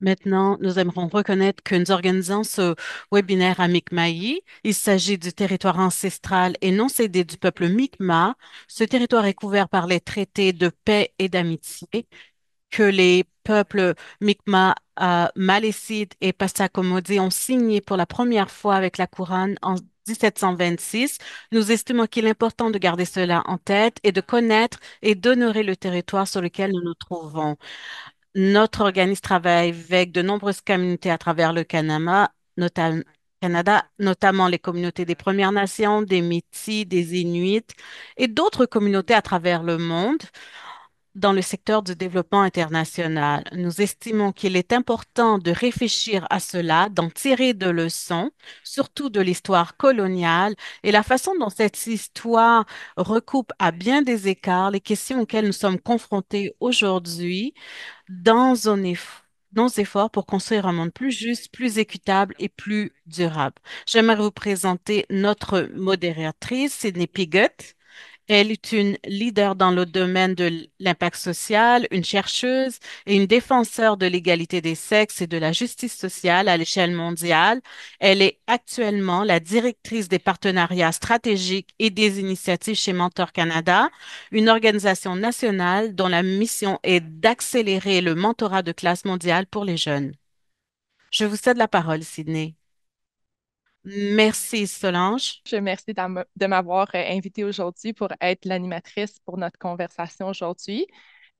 Maintenant, nous aimerons reconnaître que nous organisons ce webinaire à Mi'kmaq. Il s'agit du territoire ancestral et non cédé du peuple Mi'kmaq. Ce territoire est couvert par les traités de paix et d'amitié que les peuples Mi'kmaq, Malécite et Passamaquoddy ont signé pour la première fois avec la couronne en 1726. Nous estimons qu'il est important de garder cela en tête et de connaître et d'honorer le territoire sur lequel nous nous trouvons. Notre organisme travaille avec de nombreuses communautés à travers le Canada, notamment les communautés des Premières Nations, des Métis, des Inuits et d'autres communautés à travers le monde dans le secteur du développement international. Nous estimons qu'il est important de réfléchir à cela, d'en tirer de leçons, surtout de l'histoire coloniale et la façon dont cette histoire recoupe à bien des écarts les questions auxquelles nous sommes confrontés aujourd'hui dans nos efforts pour construire un monde plus juste, plus équitable et plus durable. J'aimerais vous présenter notre modératrice, Sydney Piggott. Elle est une leader dans le domaine de l'impact social, une chercheuse et une défenseur de l'égalité des sexes et de la justice sociale à l'échelle mondiale. Elle est actuellement la directrice des partenariats stratégiques et des initiatives chez Mentor Canada, une organisation nationale dont la mission est d'accélérer le mentorat de classe mondiale pour les jeunes. Je vous cède la parole, Sydney. Merci, Solange. Je merci de m'avoir invité aujourd'hui pour être l'animatrice pour notre conversation aujourd'hui.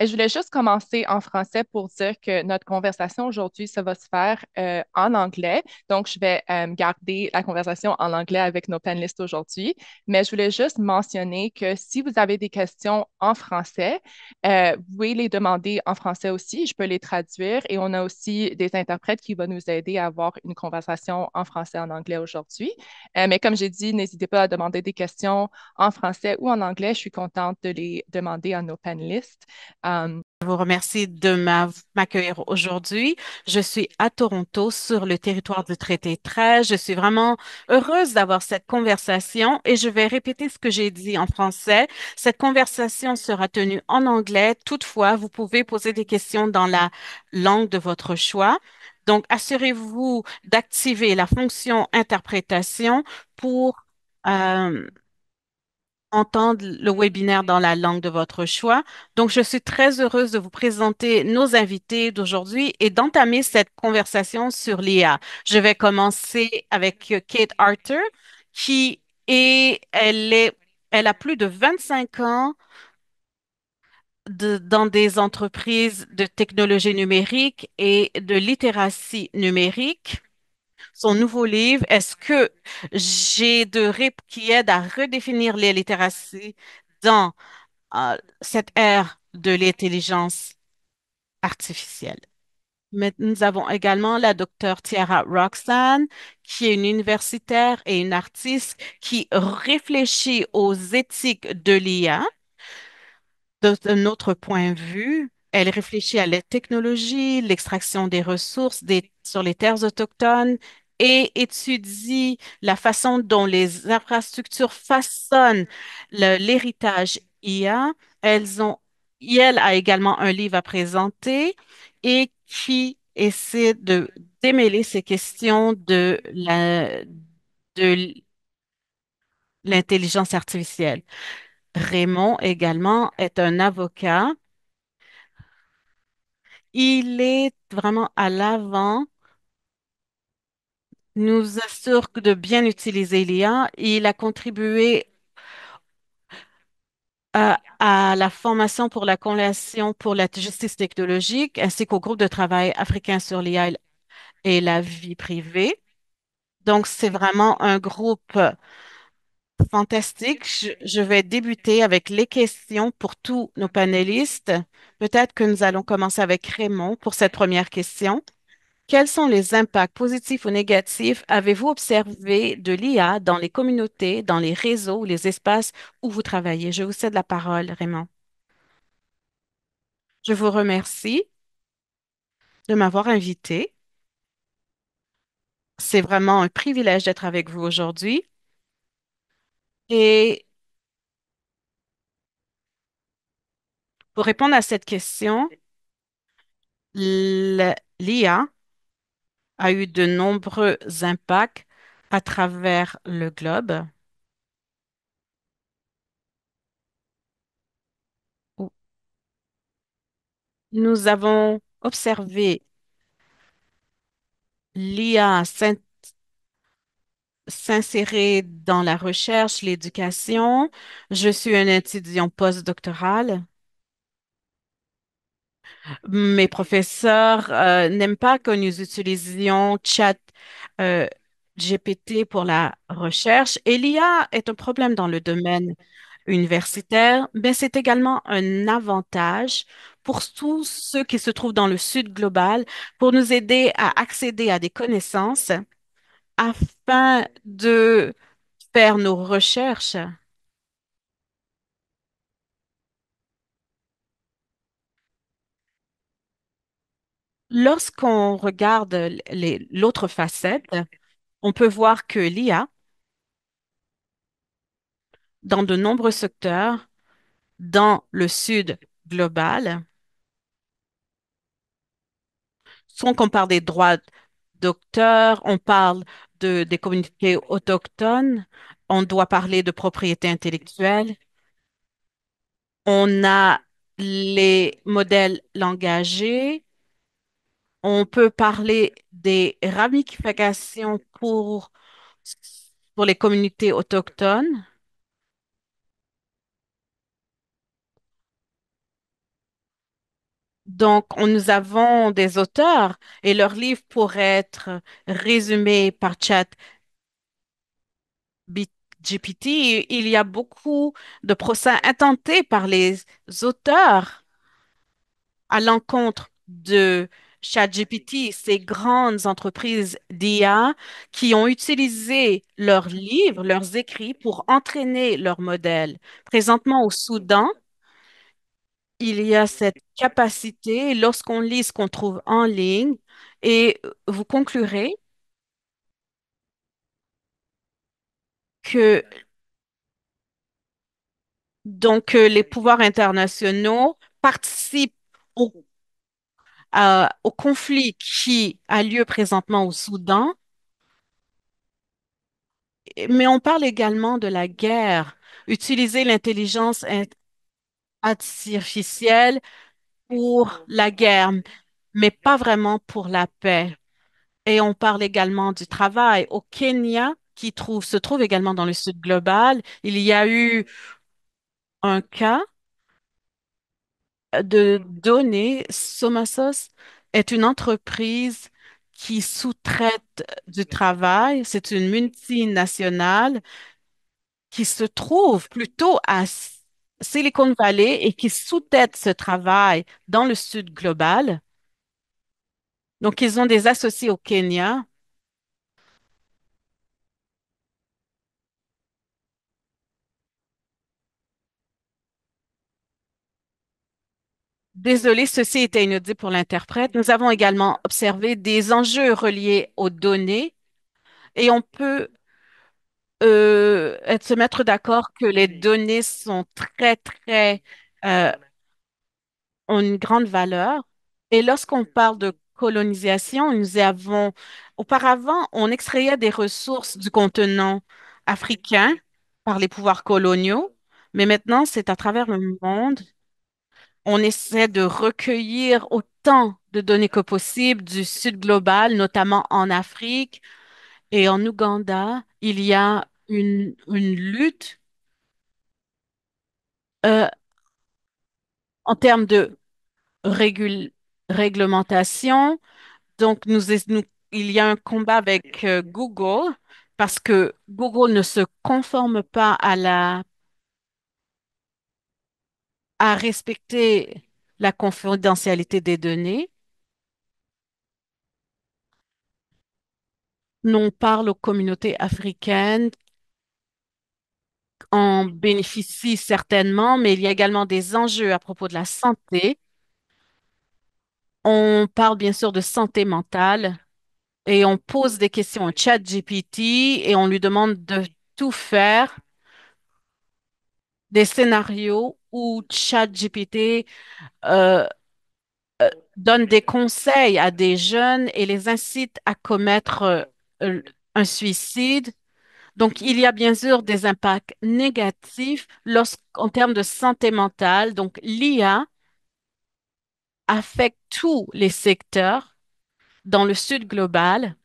Et je voulais juste commencer en français pour dire que notre conversation aujourd'hui, ça va se faire en anglais. Donc, je vais garder la conversation en anglais avec nos panélistes aujourd'hui. Mais je voulais juste mentionner que si vous avez des questions en français, vous pouvez les demander en français aussi. Je peux les traduire et on a aussi des interprètes qui vont nous aider à avoir une conversation en français et en anglais aujourd'hui. Mais comme j'ai dit, n'hésitez pas à demander des questions en français ou en anglais. Je suis contente de les demander à nos panélistes. Je vous remercie de m'accueillir aujourd'hui. Je suis à Toronto, sur le territoire du traité 13. Je suis vraiment heureuse d'avoir cette conversation et je vais répéter ce que j'ai dit en français. Cette conversation sera tenue en anglais. Toutefois, vous pouvez poser des questions dans la langue de votre choix. Donc, assurez-vous d'activer la fonction interprétation pour euh, entendre le webinaire dans la langue de votre choix. Donc, je suis très heureuse de vous présenter nos invités d'aujourd'hui et d'entamer cette conversation sur l'IA. Je vais commencer avec Kate Arthur, qui elle a plus de 25 ans dans des entreprises de technologie numérique et de littératie numérique. Son nouveau livre, Est-ce que qui aide à redéfinir les littératies dans cette ère de l'intelligence artificielle. Mais nous avons également la docteure Tiara Roxanne, qui est une universitaire et une artiste qui réfléchit aux éthiques de l'IA d'un autre point de vue. Elle réfléchit à la technologie, l'extraction des ressources sur les terres autochtones et étudie la façon dont les infrastructures façonnent l'héritage IA. Elles ont, elle a également un livre à présenter et qui essaie de démêler ces questions de l'intelligence artificielle. Raymond également est un avocat. Il est vraiment à l'avant, nous assure de bien utiliser l'IA. Il a contribué à la formation pour la Coalition pour la justice technologique ainsi qu'au groupe de travail africain sur l'IA et la vie privée. Donc, c'est vraiment un groupe fantastique. Je vais débuter avec les questions pour tous nos panélistes. Peut-être que nous allons commencer avec Raymond pour cette première question. Quels sont les impacts positifs ou négatifs avez-vous observé de l'IA dans les communautés, dans les réseaux, les espaces où vous travaillez? Je vous cède la parole, Raymond. Je vous remercie de m'avoir invité. C'est vraiment un privilège d'être avec vous aujourd'hui. Et pour répondre à cette question, l'IA a eu de nombreux impacts à travers le globe. Où nous avons observé l'IA s'insérer dans la recherche, l'éducation. Je suis un étudiant postdoctoral. Mes professeurs n'aiment pas que nous utilisions Chat euh, GPT pour la recherche. Et l'IA est un problème dans le domaine universitaire, mais c'est également un avantage pour tous ceux qui se trouvent dans le sud global pour nous aider à accéder à des connaissances afin de faire nos recherches. Lorsqu'on regarde l'autre facette, on peut voir que l'IA, dans de nombreux secteurs, dans le sud global, soit qu'on parle des droits d'auteur, on parle des communautés autochtones, on doit parler de propriété intellectuelle, on a les modèles langagés, on peut parler des ramifications pour les communautés autochtones. Donc, nous avons des auteurs et leurs livres pourraient être résumés par GPT. Il y a beaucoup de procès intentés par les auteurs à l'encontre de ChatGPT, ces grandes entreprises d'IA qui ont utilisé leurs livres, leurs écrits pour entraîner leurs modèles. Présentement au Soudan, il y a cette capacité lorsqu'on lit ce qu'on trouve en ligne et vous conclurez que les pouvoirs internationaux participent au au conflit qui a lieu présentement au Soudan, mais on parle également de la guerre. Utiliser l'intelligence artificielle pour la guerre, mais pas vraiment pour la paix. Et on parle également du travail. Au Kenya, se trouve également dans le sud global, il y a eu un cas de données. Somasos est une entreprise qui sous-traite du travail. C'est une multinationale qui se trouve plutôt à Silicon Valley et qui sous-traite ce travail dans le sud global. Donc, ils ont des associés au Kenya. Désolé, ceci était inaudible pour l'interprète. Nous avons également observé des enjeux reliés aux données et on peut se mettre d'accord que les données sont euh, ont une grande valeur. Et lorsqu'on parle de colonisation, auparavant, on extrayait des ressources du continent africain par les pouvoirs coloniaux, mais maintenant, c'est à travers le monde. On essaie de recueillir autant de données que possible du sud global, notamment en Afrique et en Ouganda. Il y a une lutte euh, en termes de régul- réglementation. Donc, il y a un combat avec Google parce que Google ne se conforme pas à respecter la confidentialité des données. Nous, on parle aux communautés africaines, en bénéficient certainement, mais il y a également des enjeux à propos de la santé. On parle bien sûr de santé mentale et on pose des questions à ChatGPT et on lui demande de tout faire, des scénarios où ChatGPT donne des conseils à des jeunes et les incite à commettre euh, un suicide. Donc, il y a bien sûr des impacts négatifs en termes de santé mentale. Donc, l'IA affecte tous les secteurs dans le sud global.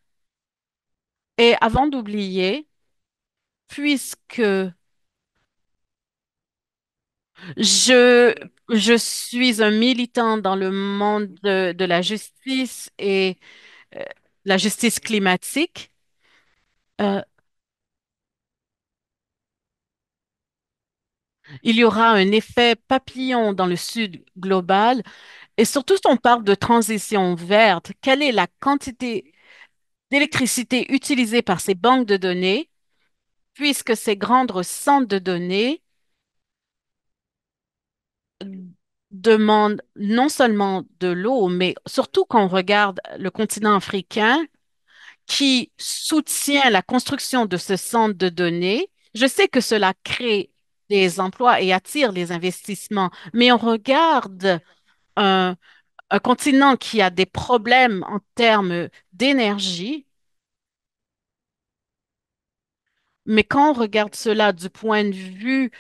Et avant d'oublier, puisque je, je suis un militant dans le monde de la justice et euh, la justice climatique, euh, il y aura un effet papillon dans le sud global. Et surtout, si on parle de transition verte, quelle est la quantité d'électricité utilisée par ces banques de données, puisque ces grands centres de données demandent non seulement de l'eau, mais surtout quand on regarde le continent africain qui soutient la construction de ce centre de données. Je sais que cela crée des emplois et attire les investissements, mais on regarde un, un continent qui a des problèmes en termes d'énergie. Mais quand on regarde cela du point de vue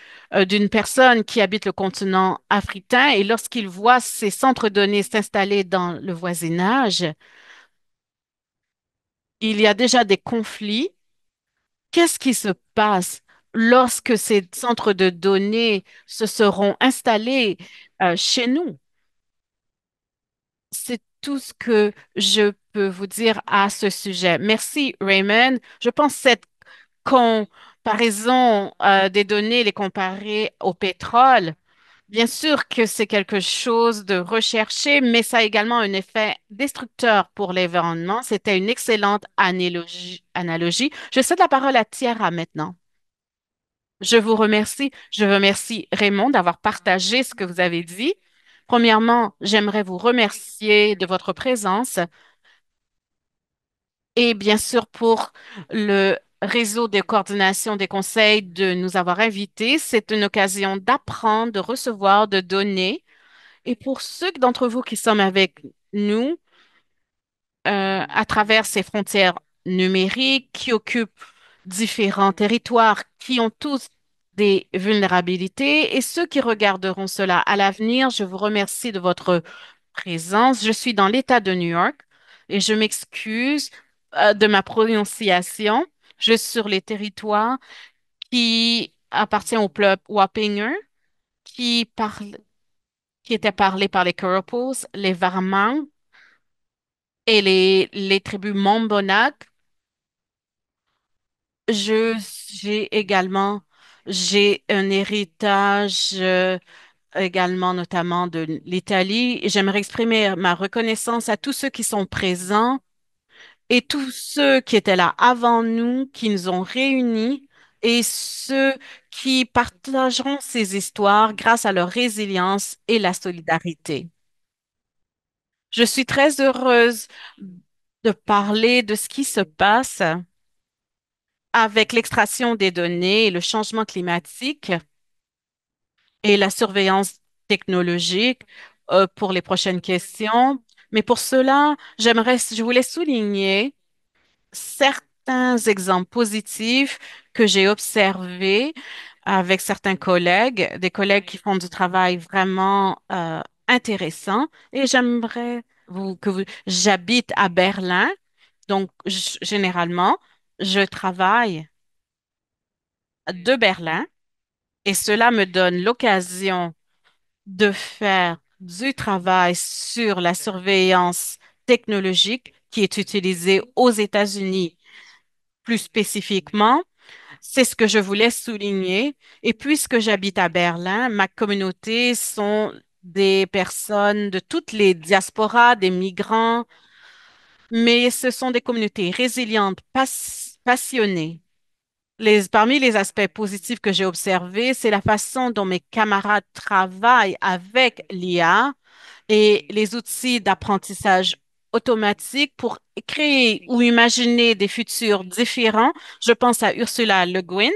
d'une personne qui habite le continent africain et lorsqu'il voit ces centres de données s'installer dans le voisinage, il y a déjà des conflits. Qu'est-ce qui se passe lorsque ces centres de données se seront installés chez nous? C'est tout ce que je peux vous dire à ce sujet. Merci, Raymond. Je pense que cette comparaison des données, les comparer au pétrole, bien sûr que c'est quelque chose de recherché, mais ça a également un effet destructeur pour l'environnement. C'était une excellente analogie. Je cède la parole à Tiara maintenant. Je vous remercie. Je remercie Raymond d'avoir partagé ce que vous avez dit. Premièrement, j'aimerais vous remercier de votre présence et bien sûr pour le réseau de coordination des conseils de nous avoir invités. C'est une occasion d'apprendre, de recevoir, de donner. Et pour ceux d'entre vous qui sont avec nous, à travers ces frontières numériques qui occupent différents territoires, qui ont tous des vulnérabilités, et ceux qui regarderont cela à l'avenir, je vous remercie de votre présence. Je suis dans l'État de New York et je m'excuse de ma prononciation. Je suis sur les territoires qui appartiennent au peuple Wappinger, qui parle, qui était parlé par les Kurapos, les Warman et les tribus Mombonak. Je, j'ai également, j'ai un héritage également notamment de l'Italie. Et j'aimerais exprimer ma reconnaissance à tous ceux qui sont présents et tous ceux qui étaient là avant nous, qui nous ont réunis et ceux qui partageront ces histoires grâce à leur résilience et la solidarité. Je suis très heureuse de parler de ce qui se passe avec l'extraction des données et le changement climatique et la surveillance technologique pour les prochaines questions. Mais pour cela, je voulais souligner certains exemples positifs que j'ai observés avec certains collègues, des collègues qui font du travail vraiment intéressant. Et j'habite à Berlin, donc généralement, je travaille de Berlin et cela me donne l'occasion de faire du travail sur la surveillance technologique qui est utilisée aux États-Unis plus spécifiquement. C'est ce que je voulais souligner. Et puisque j'habite à Berlin, ma communauté sont des personnes de toutes les diasporas, des migrants, mais ce sont des communautés résilientes, passionnées. Parmi les aspects positifs que j'ai observés, c'est la façon dont mes camarades travaillent avec l'IA et les outils d'apprentissage automatique pour créer ou imaginer des futurs différents. Je pense à Ursula Le Guin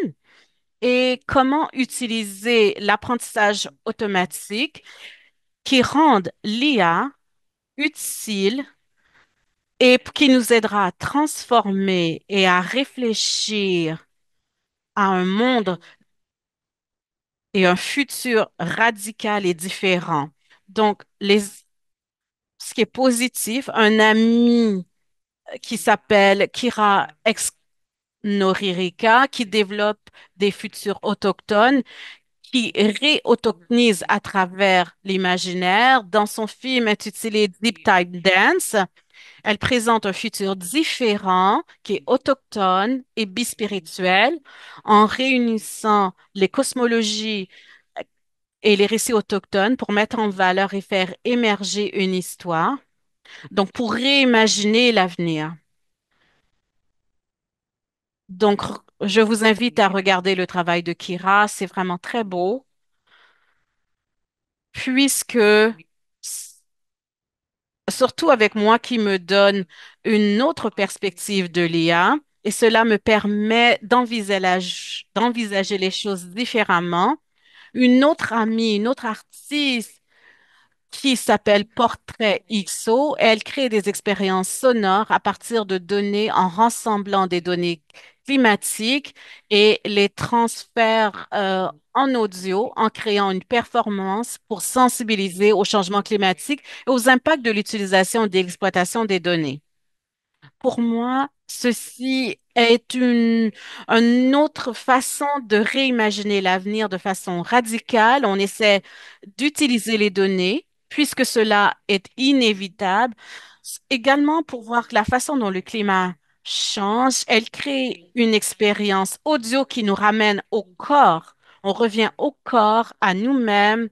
et comment utiliser l'apprentissage automatique qui rende l'IA utile et qui nous aidera à transformer et à réfléchir à un monde et un futur radical et différent. Donc, ce qui est positif, un ami qui s'appelle Kira Noririka, qui développe des futurs autochtones, qui réautochtonise à travers l'imaginaire. Dans son film intitulé Deep Type Dance, elle présente un futur différent qui est autochtone et bispirituel en réunissant les cosmologies et les récits autochtones pour mettre en valeur et faire émerger une histoire. Donc, pour réimaginer l'avenir. Donc, je vous invite à regarder le travail de Kira. C'est vraiment très beau, puisque, surtout avec moi qui me donne une autre perspective de l'IA, et cela me permet d'envisager les choses différemment. Une autre amie, une autre artiste qui s'appelle Portrait XO. Elle crée des expériences sonores à partir de données en rassemblant des données climatiques et les transfère en audio en créant une performance pour sensibiliser au changement climatique et aux impacts de l'utilisation et de l'exploitation des données. Pour moi, ceci est une autre façon de réimaginer l'avenir de façon radicale. On essaie d'utiliser les données puisque cela est inévitable. Également pour voir que la façon dont le climat change, elle crée une expérience audio qui nous ramène au corps. On revient au corps, à nous-mêmes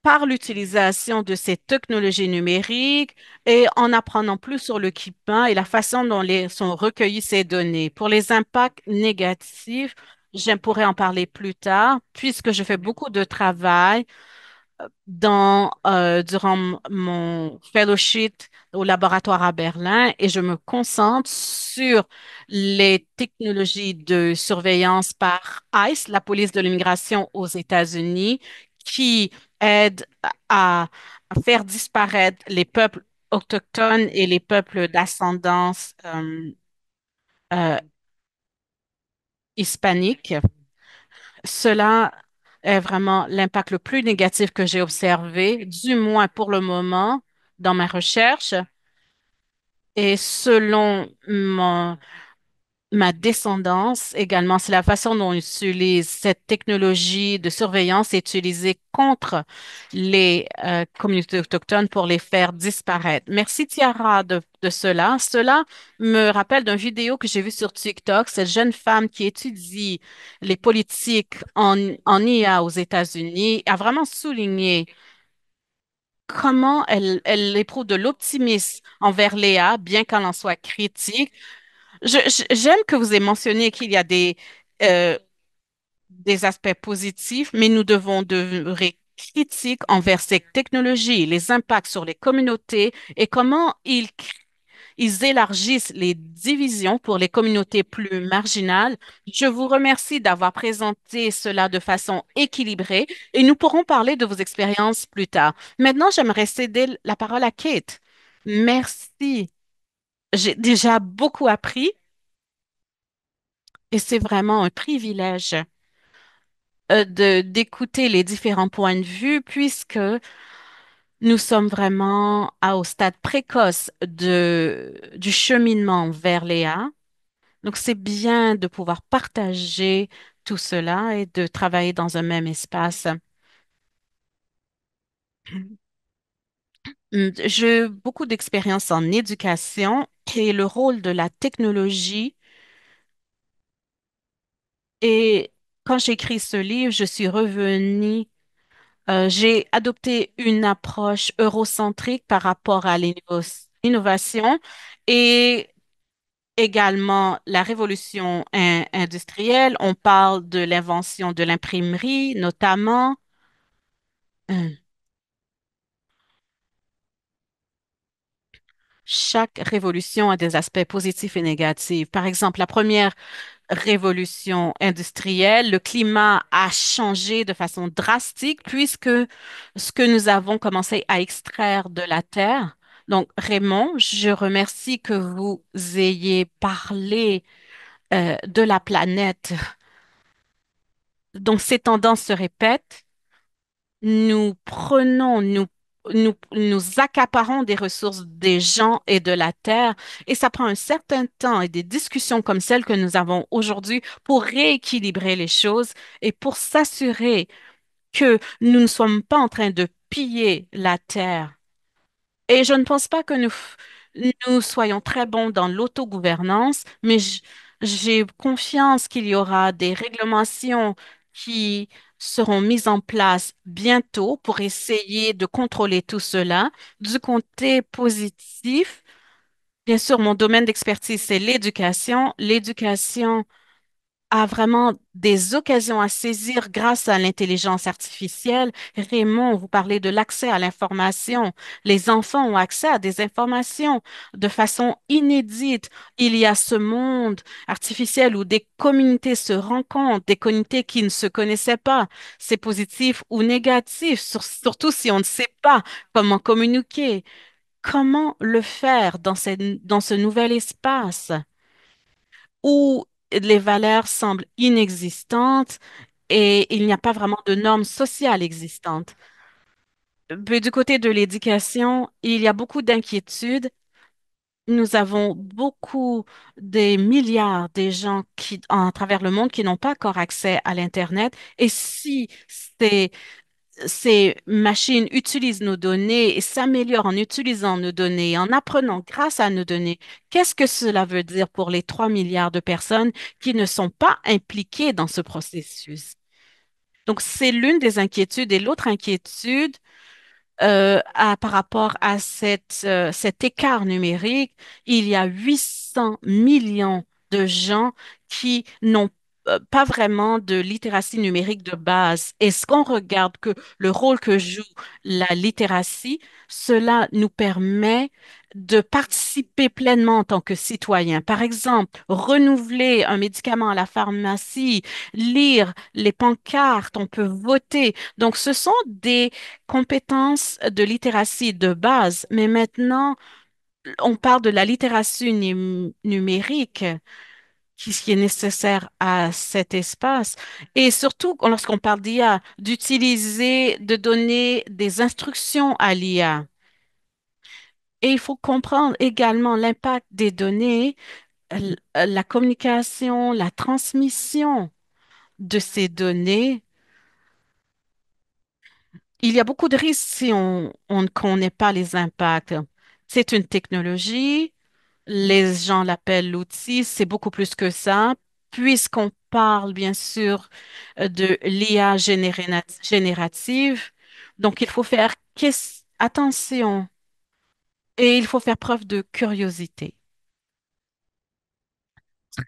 par l'utilisation de ces technologies numériques et en apprenant plus sur l'équipement et la façon dont sont recueillies ces données. Pour les impacts négatifs, je pourrais en parler plus tard, puisque je fais beaucoup de travail durant mon fellowship au laboratoire à Berlin et je me concentre sur les technologies de surveillance par ICE, la police de l'immigration aux États-Unis, qui aident à faire disparaître les peuples autochtones et les peuples d'ascendance euh, hispanique. Cela est vraiment l'impact le plus négatif que j'ai observé, du moins pour le moment, dans ma recherche. Et selon ma descendance également, c'est la façon dont on utilise cette technologie de surveillance utilisée contre les communautés autochtones pour les faire disparaître. Merci Tiara de cela. Cela me rappelle d'une vidéo que j'ai vue sur TikTok, cette jeune femme qui étudie les politiques en IA aux États-Unis a vraiment souligné comment elle éprouve de l'optimisme envers l'IA, bien qu'elle en soit critique. J'aime que vous ayez mentionné qu'il y a euh, des aspects positifs, mais nous devons demeurer critiques envers ces technologies, les impacts sur les communautés et comment ils élargissent les divisions pour les communautés plus marginales. Je vous remercie d'avoir présenté cela de façon équilibrée et nous pourrons parler de vos expériences plus tard. Maintenant, j'aimerais céder la parole à Kate. Merci. J'ai déjà beaucoup appris et c'est vraiment un privilège d'écouter les différents points de vue puisque nous sommes vraiment au stade précoce du cheminement vers Léa. Donc, c'est bien de pouvoir partager tout cela et de travailler dans un même espace. J'ai beaucoup d'expérience en éducation et le rôle de la technologie. Et quand j'ai écrit ce livre, je suis revenue. J'ai adopté une approche eurocentrique par rapport à l'innovation et également la révolution industrielle. On parle de l'invention de l'imprimerie, notamment. Euh, chaque révolution a des aspects positifs et négatifs. Par exemple, la première révolution industrielle, le climat a changé de façon drastique puisque ce que nous avons commencé à extraire de la terre. Donc, Raymond, je remercie que vous ayez parlé de la planète. Donc, ces tendances se répètent. Nous prenons, nous accaparons des ressources des gens et de la terre, et ça prend un certain temps et des discussions comme celles que nous avons aujourd'hui pour rééquilibrer les choses et pour s'assurer que nous ne sommes pas en train de piller la terre. Et je ne pense pas que nous soyons très bons dans l'autogouvernance, mais j'ai confiance qu'il y aura des réglementations qui seront mises en place bientôt pour essayer de contrôler tout cela. Du côté positif, bien sûr, mon domaine d'expertise, c'est l'éducation. L'éducation a vraiment des occasions à saisir grâce à l'intelligence artificielle. Raymond, vous parlez de l'accès à l'information. Les enfants ont accès à des informations de façon inédite. Il y a ce monde artificiel où des communautés se rencontrent, des communautés qui ne se connaissaient pas. C'est positif ou négatif, surtout si on ne sait pas comment communiquer. Comment le faire dans ce nouvel espace? Où les valeurs semblent inexistantes et il n'y a pas vraiment de normes sociales existantes. Mais du côté de l'éducation, il y a beaucoup d'inquiétudes. Nous avons beaucoup des milliards de gens à travers le monde qui n'ont pas encore accès à l'Internet. Et si ces, ces machines utilisent nos données et s'améliorent en utilisant nos données, en apprenant grâce à nos données, qu'est-ce que cela veut dire pour les 3 milliards de personnes qui ne sont pas impliquées dans ce processus? Donc, c'est l'une des inquiétudes. Et l'autre inquiétude, par rapport à cet écart numérique, il y a 800 millions de gens qui n'ont pas vraiment de littératie numérique de base. Est-ce qu'on regarde que le rôle que joue la littératie, cela nous permet de participer pleinement en tant que citoyen. Par exemple, renouveler un médicament à la pharmacie, lire les pancartes, on peut voter. Donc, ce sont des compétences de littératie de base, mais maintenant, on parle de la littératie numérique qui est nécessaire à cet espace. Et surtout, lorsqu'on parle d'IA, d'utiliser, de donner des instructions à l'IA. Et il faut comprendre également l'impact des données, la communication, la transmission de ces données. Il y a beaucoup de risques si on ne connaît pas les impacts. C'est une technologie, les gens l'appellent l'outil, c'est beaucoup plus que ça, puisqu'on parle bien sûr de l'IA générative. Donc, il faut faire attention et il faut faire preuve de curiosité.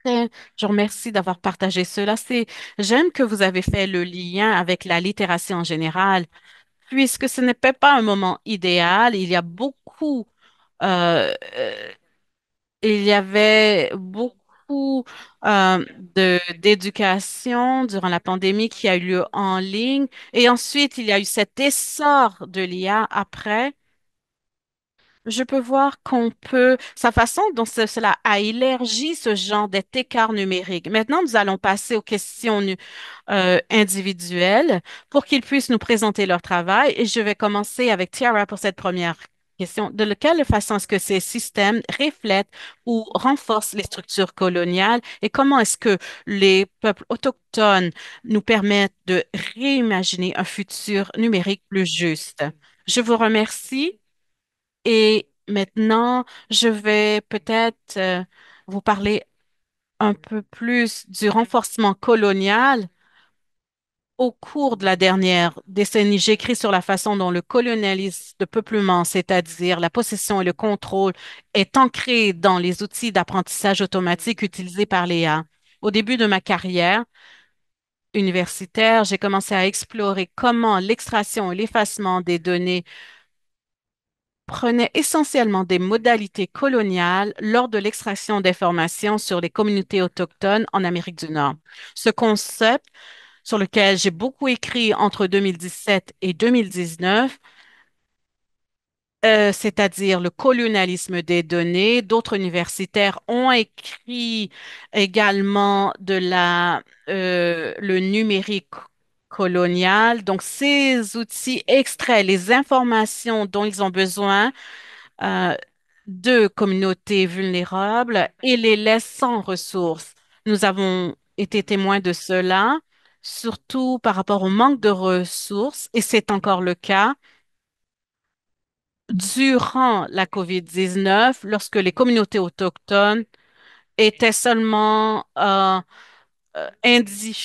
Je vous remercie d'avoir partagé cela. J'aime que vous avez fait le lien avec la littératie en général, puisque ce n'est pas un moment idéal. Euh, il y avait beaucoup d'éducation durant la pandémie qui a eu lieu en ligne. Et ensuite, il y a eu cet essor de l'IA après. Je peux voir sa façon dont cela a élargi ce genre d'écart numérique. Maintenant, nous allons passer aux questions individuelles pour qu'ils puissent nous présenter leur travail. Et je vais commencer avec Tiara pour cette première question. De quelle façon est-ce que ces systèmes reflètent ou renforcent les structures coloniales et comment est-ce que les peuples autochtones nous permettent de réimaginer un futur numérique plus juste? Je vous remercie. Et maintenant, je vais peut-être vous parler un peu plus du renforcement colonial. Au cours de la dernière décennie, j'écris sur la façon dont le colonialisme de peuplement, c'est-à-dire la possession et le contrôle, est ancré dans les outils d'apprentissage automatique utilisés par l'IA. Au début de ma carrière universitaire, j'ai commencé à explorer comment l'extraction et l'effacement des données prenait essentiellement des modalités coloniales lors de l'extraction d'informations sur les communautés autochtones en Amérique du Nord. Ce concept, sur lequel j'ai beaucoup écrit entre 2017 et 2019, c'est-à-dire le colonialisme des données. D'autres universitaires ont écrit également le numérique colonial. Donc, ces outils extraient les informations dont ils ont besoin euh, de communautés vulnérables et les laissent sans ressources. Nous avons été témoins de cela, surtout par rapport au manque de ressources, et c'est encore le cas durant la COVID-19, lorsque les communautés autochtones étaient seulement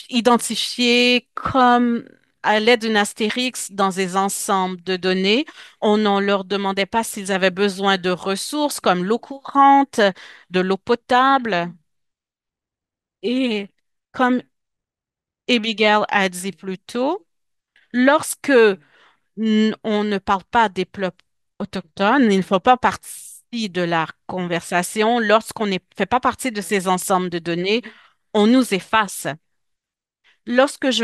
identifiées comme à l'aide d'une astérix dans des ensembles de données. On ne leur demandait pas s'ils avaient besoin de ressources comme l'eau courante, de l'eau potable. Et comme Abigail a dit plus tôt, lorsque on ne parle pas des peuples autochtones, ils ne font pas partie de la conversation. Lorsqu'on ne fait pas partie de ces ensembles de données, on nous efface. Lorsque je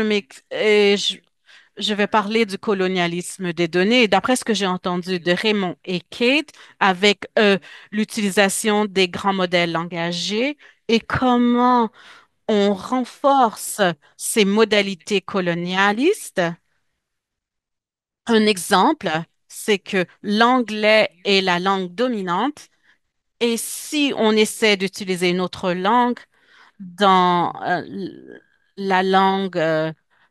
vais parler du colonialisme des données, et d'après ce que j'ai entendu de Raymond et Kate, avec l'utilisation des grands modèles langagiers et comment on renforce ces modalités colonialistes. Un exemple, c'est que l'anglais est la langue dominante et si on essaie d'utiliser une autre langue dans la langue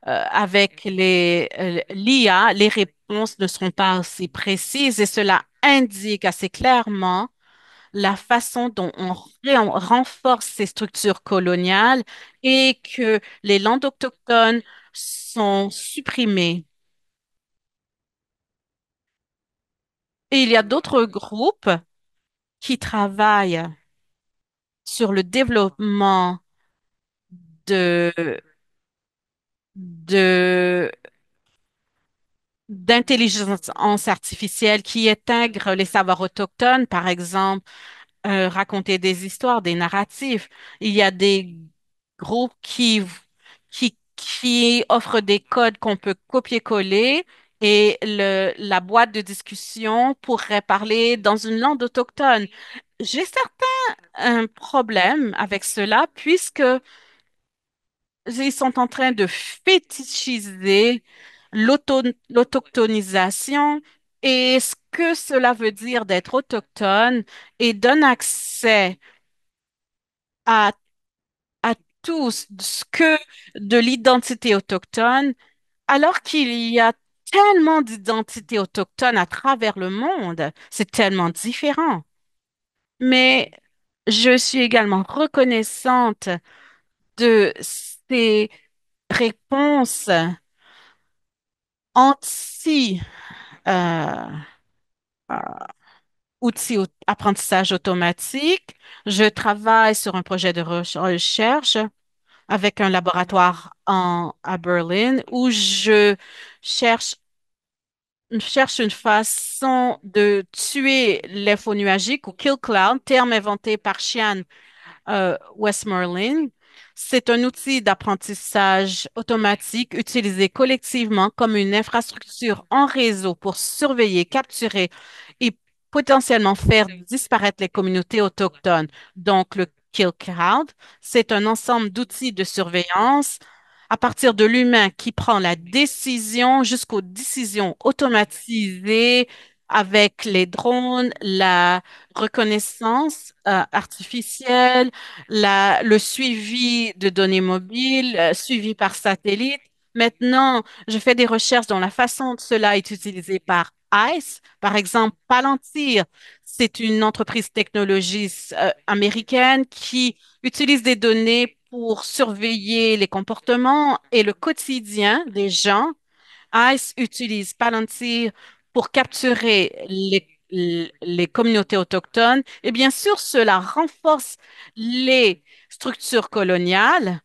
avec l'IA, les réponses ne seront pas aussi précises et cela indique assez clairement la façon dont on renforce ces structures coloniales et que les langues autochtones sont supprimées. Et il y a d'autres groupes qui travaillent sur le développement de, de, d'intelligence artificielle qui intègre les savoirs autochtones, par exemple, raconter des histoires, des narratifs. Il y a des groupes qui offrent des codes qu'on peut copier-coller et la boîte de discussion pourrait parler dans une langue autochtone. J'ai un problème avec cela puisque ils sont en train de fétichiser l'autochtonisation et ce que cela veut dire d'être autochtone et donne accès à, à tous ce que de l'identité autochtone, alors qu'il y a tellement d'identités autochtones à travers le monde. C'est tellement différent. Mais je suis également reconnaissante de ces réponses anti euh, euh, apprentissage automatique. Je travaille sur un projet de recherche avec un laboratoire à Berlin où cherche, cherche une façon de tuer l'info nuagique ou kill cloud, terme inventé par Chian Westmoreland. C'est un outil d'apprentissage automatique utilisé collectivement comme une infrastructure en réseau pour surveiller, capturer et potentiellement faire disparaître les communautés autochtones. Donc, le Kill Crowd, c'est un ensemble d'outils de surveillance à partir de l'humain qui prend la décision jusqu'aux décisions automatisées avec les drones, la reconnaissance artificielle, le suivi de données mobiles, suivi par satellite. Maintenant, je fais des recherches dans la façon dont cela est utilisé par ICE. Par exemple, Palantir, c'est une entreprise technologique américaine qui utilise des données pour surveiller les comportements et le quotidien des gens. ICE utilise Palantir pour capturer les communautés autochtones et bien sûr, cela renforce les structures coloniales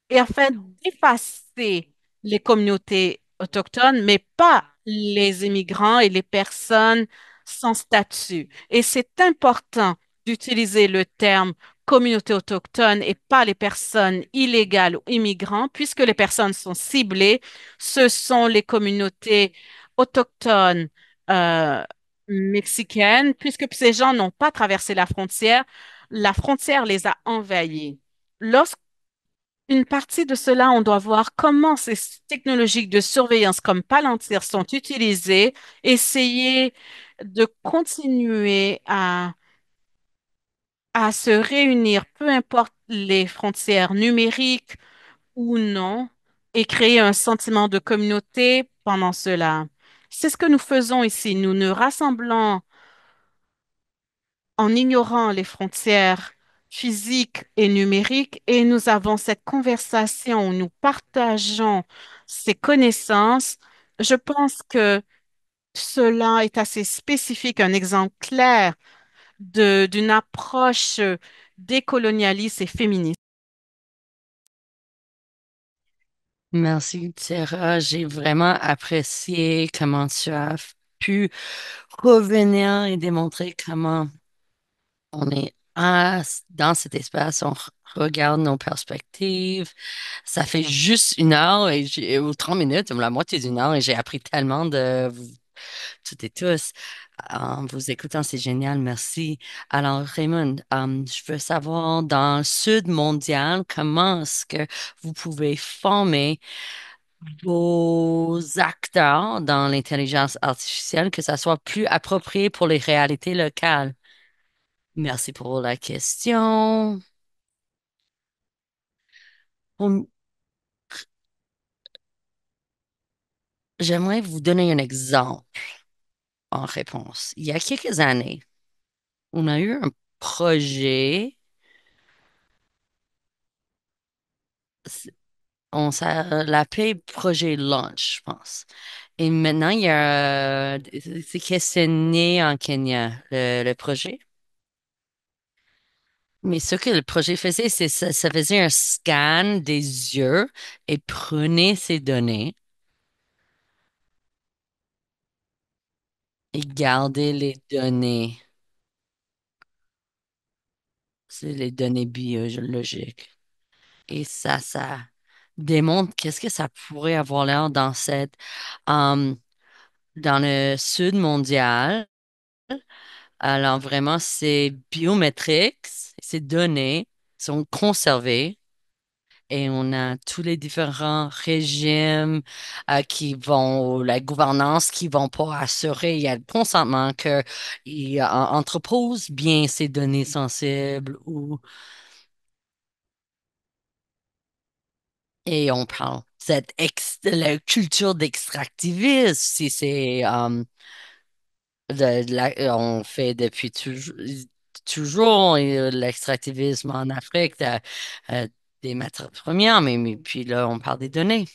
et afin d'effacer les communautés autochtones, mais pas les immigrants et les personnes sans statut. Et c'est important d'utiliser le terme communauté autochtone et pas les personnes illégales ou immigrants, puisque les personnes sont ciblées. Ce sont les communautés autochtones euh, mexicaines, puisque ces gens n'ont pas traversé la frontière les a envahis. Une partie de cela, on doit voir comment ces technologies de surveillance comme Palantir sont utilisées, essayer de continuer à se réunir, peu importe les frontières numériques ou non, et créer un sentiment de communauté pendant cela. C'est ce que nous faisons ici. Nous nous rassemblons en ignorant les frontières physiques et numériques et nous avons cette conversation où nous partageons ces connaissances. Je pense que cela est assez spécifique, un exemple clair d'une approche décolonialiste et féministe. Merci, Sarah. J'ai vraiment apprécié comment tu as pu revenir et démontrer comment on est dans cet espace, regarde nos perspectives. Ça fait juste une heure ou 30 minutes, la moitié d'une heure, et j'ai appris tellement de vous toutes et tous. En vous écoutant, c'est génial, merci. Alors, Raymond, je veux savoir, dans le sud mondial, comment est-ce que vous pouvez former vos acteurs dans l'intelligence artificielle, que ça soit plus approprié pour les réalités locales? Merci pour la question. Hum, J'aimerais vous donner un exemple en réponse. Il y a quelques années, on a eu un projet, on l'appelait projet Launch, je pense. Et maintenant, c'est questionné en Kenya, le projet. Mais ce que le projet faisait, c'est ça faisait un scan des yeux et prenait ces données et gardait les données. C'est les données biologiques. Et ça démontre qu'est-ce que ça pourrait avoir l'air euh, dans le sud mondial. Alors vraiment, c'est biométrique, ces données sont conservées et on a tous les différents régimes ou la gouvernance qui vont pas assurer, il y a le consentement qu'ils entreposent bien ces données sensibles et on parle de la culture d'extractivisme, si c'est on fait depuis toujours l'extractivisme en Afrique euh, des matières premières, mais puis là, on parle des données.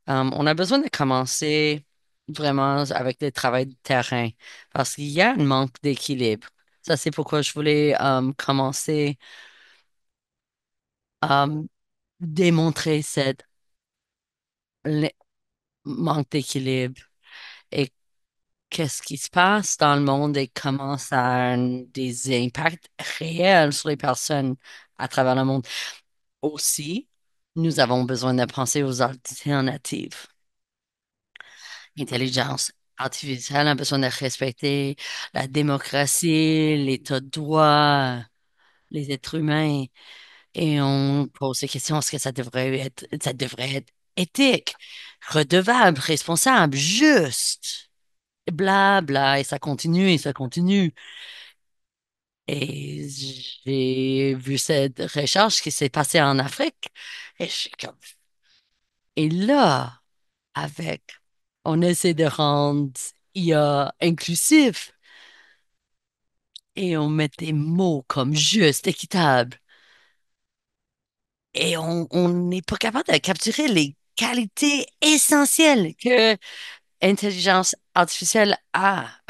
On a besoin de commencer vraiment avec le travail de terrain parce qu'il y a un manque d'équilibre. Ça, c'est pourquoi je voulais commencer à démontrer le manque d'équilibre et qu'est-ce qui se passe dans le monde et comment ça a des impacts réels sur les personnes à travers le monde. Aussi, nous avons besoin de penser aux alternatives. L'intelligence artificielle a besoin de respecter la démocratie, l'état de droit, les êtres humains. Et on pose ces questions, est-ce que ça devrait être éthique, redevable, responsable, juste? Bla, bla, et ça continue, et ça continue. Et j'ai vu cette recherche qui s'est passée en Afrique. Et je suis comme, et là, on essaie de rendre IA inclusif et on met des mots comme juste, équitable. Et on n'est pas capable de capturer les qualités essentielles que intelligence artificielle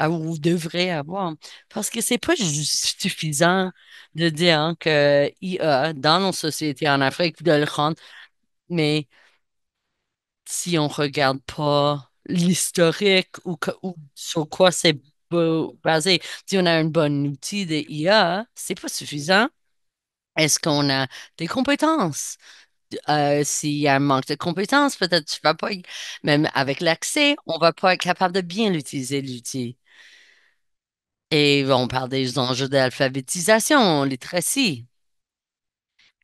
ou devrait avoir. Parce que c'est pas juste suffisant de dire que IA dans nos sociétés en Afrique de le rendre, mais si on regarde pas l'historique ou sur quoi c'est basé. Si on a un bon outil de IA, c'est pas suffisant. Est-ce qu'on a des compétences? S'il y a un manque de compétences, peut-être tu vas pas, même avec l'accès, on va pas être capable de bien l'utiliser, l'outil. Et on parle des enjeux d'alphabétisation, littératie.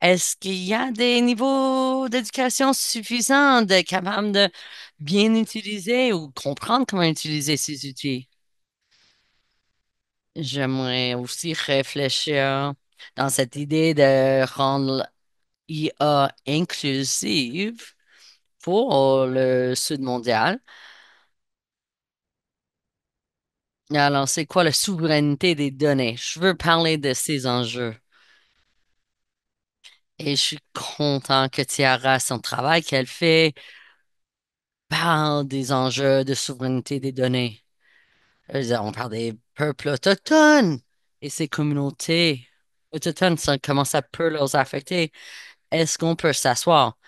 Est-ce qu'il y a des niveaux d'éducation suffisants de capables de bien utiliser ou comprendre comment utiliser ces outils? J'aimerais aussi réfléchir dans cette idée de rendre l'IA inclusive pour le Sud mondial. Alors, c'est quoi la souveraineté des données? Je veux parler de ces enjeux. Et je suis content que Tiara, son travail qu'elle fait, parle des enjeux de souveraineté des données. On parle des peuples autochtones et ces communautés autochtones, comment ça peut leur affecter. Est-ce qu'on peut s'asseoir,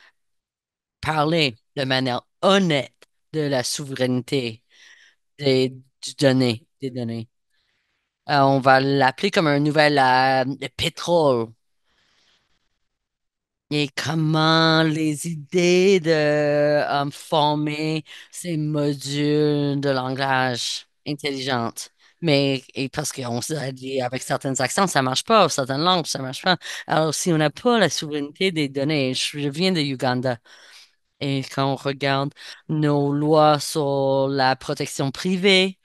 parler de manière honnête de la souveraineté des données? On va l'appeler comme un nouvel pétrole. Et comment les idées de former ces modules de langage intelligentes. Mais et parce qu'on s'est dit avec certains accents, ça marche pas, certaines langues, ça marche pas. Alors, si on n'a pas la souveraineté des données, je viens de Uganda. Et quand on regarde nos lois sur la protection privée,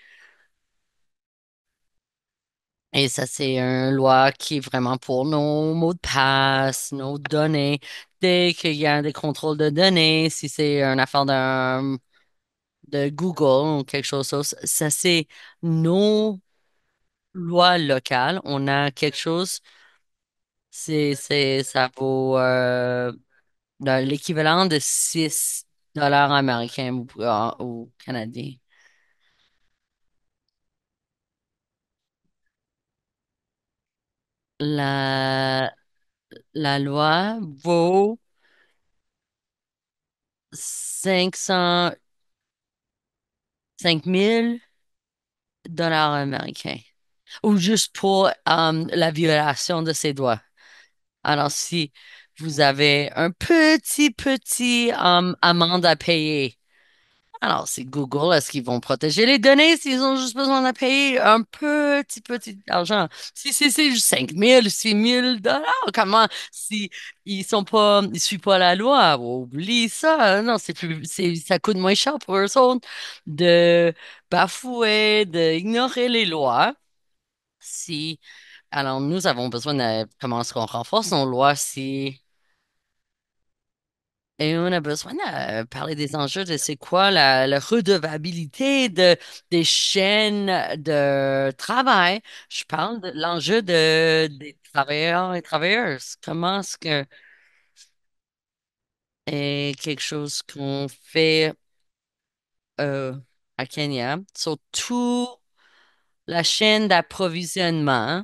et ça, c'est une loi qui est vraiment pour nos mots de passe, nos données. Dès qu'il y a des contrôles de données, si c'est une affaire de Google ou quelque chose, ça, c'est nos lois locales. On a quelque chose, ça vaut l'équivalent de 6 $ américains ou canadiens. La, la loi vaut 505 000 $ américains, ou juste pour la violation de ses droits. Alors, si vous avez un petit amende à payer, alors c'est Google, est-ce qu'ils vont protéger les données s'ils ont juste besoin de payer un petit argent? Si c'est juste 5 000, 6 000 $, comment, si ils suivent pas la loi, oublie ça. Non, ça coûte moins cher pour eux autres de bafouer, d'ignorer les lois. Si, alors nous avons besoin de, comment est-ce qu'on renforce nos lois si et on a besoin de parler des enjeux de c'est quoi la redevabilité des chaînes de travail. Je parle de l'enjeu des travailleurs et travailleuses. Comment est-ce que est quelque chose qu'on fait euh, à Kenya sur toute la chaîne d'approvisionnement.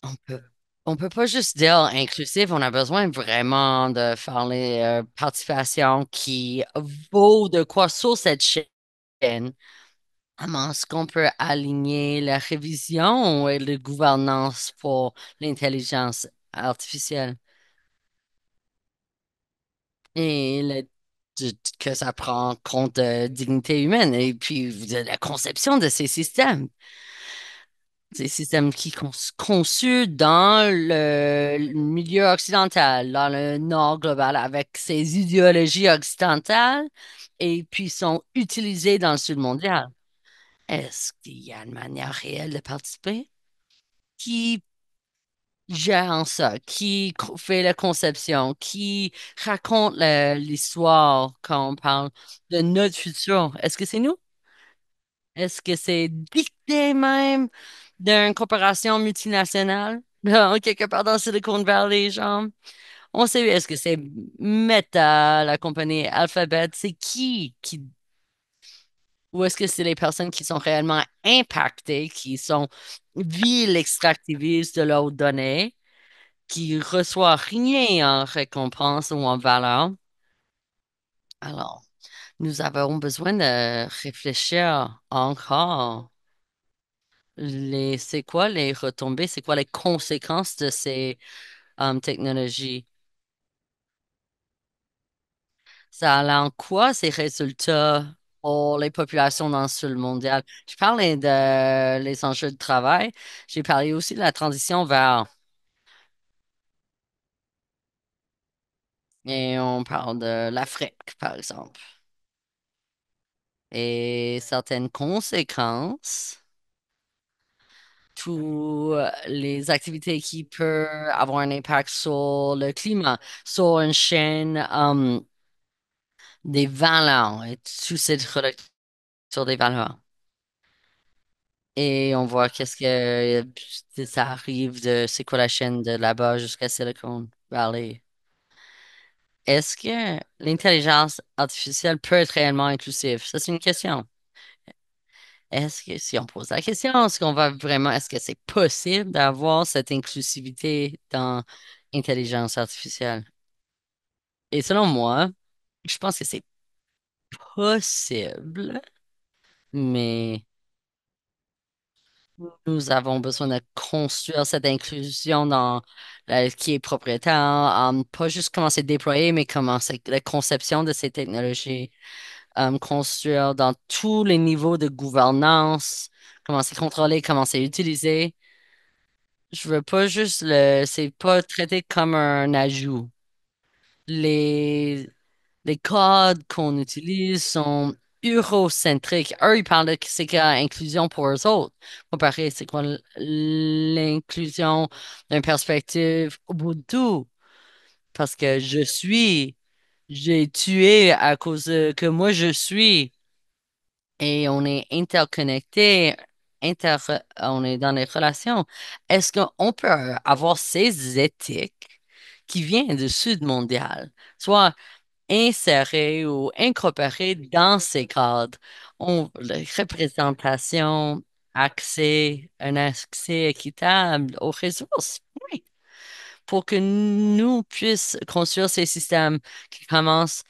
On peut, on peut pas juste dire inclusif, on a besoin vraiment de faire les participations qui vaut de quoi sur cette chaîne. Comment est-ce qu'on peut aligner la révision et la gouvernance pour l'intelligence artificielle et que ça prend compte de dignité humaine et puis de la conception de ces systèmes. Des systèmes qui sont conçus dans le milieu occidental, dans le nord global, avec ces idéologies occidentales, et puis sont utilisés dans le sud mondial. Est-ce qu'il y a une manière réelle de participer? Qui gère ça? Qui fait la conception? Qui raconte l'histoire quand on parle de notre futur? Est-ce que c'est nous? Est-ce que c'est dicté même d'une corporation multinationale, quelque part dans Silicon Valley, genre? On sait, est-ce que c'est Meta, la compagnie Alphabet? C'est qui? Ou est-ce que c'est les personnes qui sont réellement impactées, qui sont via l'extractivisme de leurs données, qui reçoivent rien en récompense ou en valeur? Alors, Nous avons besoin de réfléchir encore. C'est quoi les retombées, c'est quoi les conséquences de ces technologies? Ça a en quoi ces résultats pour les populations dans le sud mondial? Je parlais de les enjeux de travail. J'ai parlé aussi de la transition vers, et on parle de l'Afrique, par exemple, et certaines conséquences, toutes les activités qui peuvent avoir un impact sur le climat, sur une chaîne des valeurs et tout cette relation sur des valeurs. Et on voit qu'est-ce que ça arrive de c'est quoi la chaîne de là-bas jusqu'à Silicon Valley. Est-ce que l'intelligence artificielle peut être réellement inclusive? Ça, c'est une question. Est-ce que si on pose la question, est-ce qu'on va vraiment, est-ce que c'est possible d'avoir cette inclusivité dans l'intelligence artificielle? Et selon moi, je pense que c'est possible, mais nous avons besoin de construire cette inclusion dans qui est propriétaire, pas juste comment c'est déployé, mais comment c'est la conception de ces technologies, construire dans tous les niveaux de gouvernance, comment c'est contrôlé, comment c'est utilisé. Je veux pas juste c'est pas traité comme un ajout. Les, les codes qu'on utilise sont eurocentriques. Eux, ils parlent de c'est quoi inclusion pour eux autres. Comparé, c'est quoi l'inclusion d'une perspective Ubuntu? Parce que j'ai tué à cause que moi je suis et on est interconnectés, on est dans les relations. Est-ce qu'on peut avoir ces éthiques qui viennent du Sud mondial, soit insérées ou incorporées dans ces cadres? La représentation, un accès équitable aux ressources. Oui. Pour que nous puissions construire ces systèmes qui commencent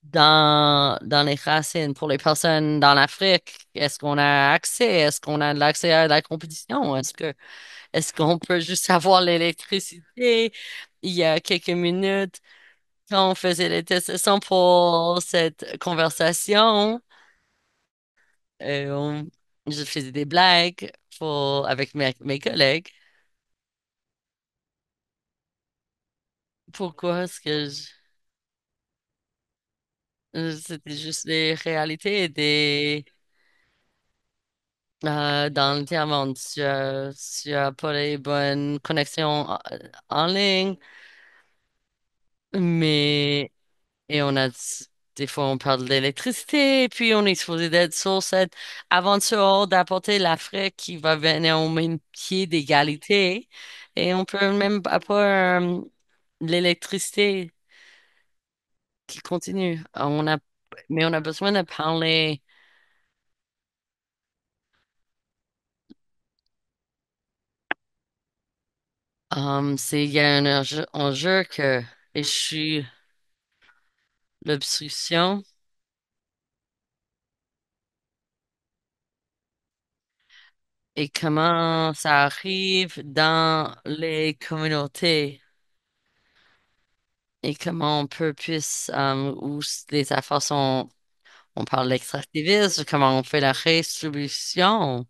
dans les racines pour les personnes dans l'Afrique? Est-ce qu'on a accès? Est-ce qu'on a de l'accès à la compétition? Est-ce qu'on peut juste avoir l'électricité? Il y a quelques minutes, quand on faisait les tests de son pour cette conversation, euh, on- je faisais des blagues avec mes collègues. Pourquoi est-ce que c'était juste des réalités et dans le tiers-monde, tu as pas les bonnes connexions en ligne, mais et des fois on parle d'électricité, puis on est supposé d'être sur cette aventure d'apporter l'Afrique qui va venir au même pied d'égalité, et on peut même pas l'électricité qui continue. Mais on a besoin de parler. Il y a un enjeu que et je suis l'obstruction. Et comment ça arrive dans les communautés et comment on peut les affaires sont, on parle d'extractivisme, comment on fait la redistribution,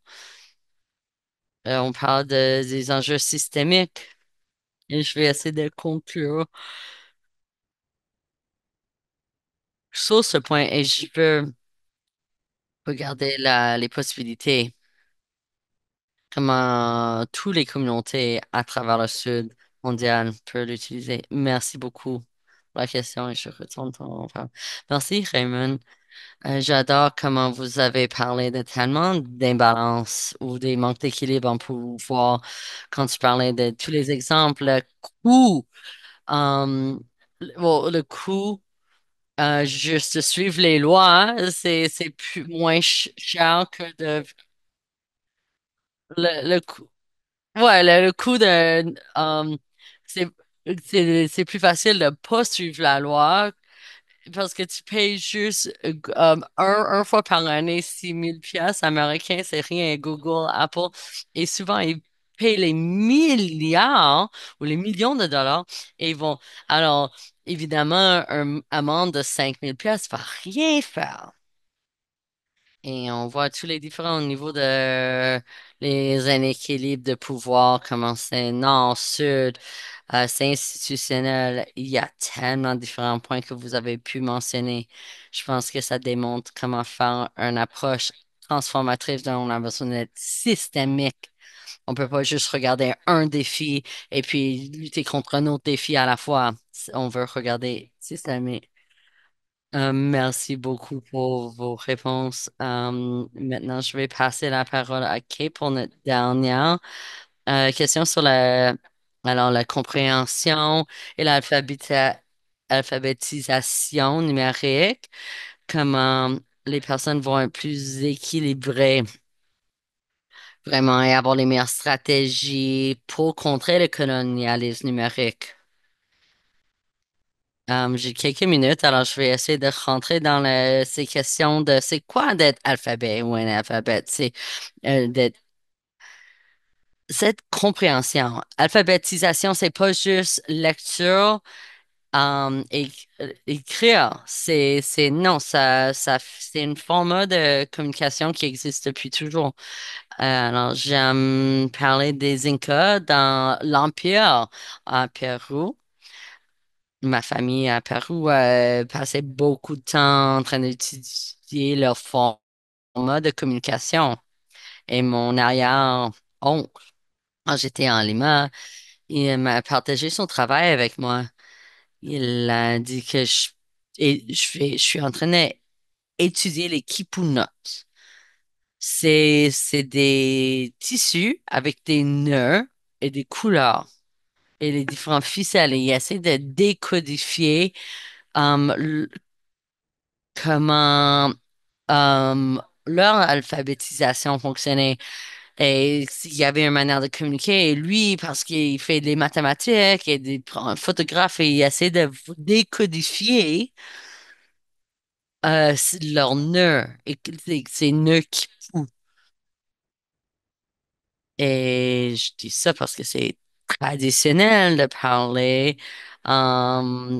on parle des enjeux systémiques et je vais essayer de conclure sur ce point et je veux regarder les possibilités, comment toutes les communautés à travers le sud mondial peuvent l'utiliser. Merci beaucoup pour la question et je retourne ton parole. Merci, Raymond. J'adore comment vous avez parlé de tellement d'imbalances ou des manques d'équilibre en pouvoir quand tu parlais de tous les exemples. Le coût, le coût, juste de suivre les lois, hein, c'est plus moins cher que le coût. Ouais, le coût c'est, c'est plus facile de pas suivre la loi parce que tu payes juste un fois par année 6 000 piastres américains, c'est rien. Google, Apple, et souvent ils payent les milliards ou les millions de dollars et ils vont. Alors, évidemment, un amende de 5 000 piastres va rien faire. Et on voit tous les différents niveaux de les inéquilibres de pouvoir, comment c'est nord, sud, c'est institutionnel. Il y a tellement de différents points que vous avez pu mentionner. Je pense que ça démontre comment faire une approche transformatrice dont on a besoin d'être systémique. On peut pas juste regarder un défi et puis lutter contre un autre défi à la fois. On veut regarder systémique. Merci beaucoup pour vos réponses. Maintenant, je vais passer la parole à Kay pour notre dernière question sur la compréhension et l'alphabétisation numérique. Comment les personnes vont être plus équilibrées vraiment et avoir les meilleures stratégies pour contrer le colonialisme numérique. J'ai quelques minutes, alors je vais essayer de rentrer dans ces questions de c'est quoi d'être alphabet ou un alphabet. C'est d'être cette compréhension. Alphabétisation, c'est pas juste lecture et écrire. Non, c'est une forme de communication qui existe depuis toujours. Alors, j'aime parler des Incas dans l'Empire à Pérou. Ma famille à Pérou passait beaucoup de temps en train d'étudier leur format de communication. Et mon arrière-oncle, quand j'étais en Lima, il m'a partagé son travail avec moi. Il a dit que je suis en train d'étudier les kipunots. C'est des tissus avec des nœuds et des couleurs et les différents ficelles. Et il essaie de décodifier um, comment leur alphabétisation fonctionnait et s'il y avait une manière de communiquer. Et lui, parce qu'il fait des mathématiques et des photographes, et il essaie de décodifier leurs nœuds et ces nœuds qui poussent. Et je dis ça parce que c'est traditionnel de parler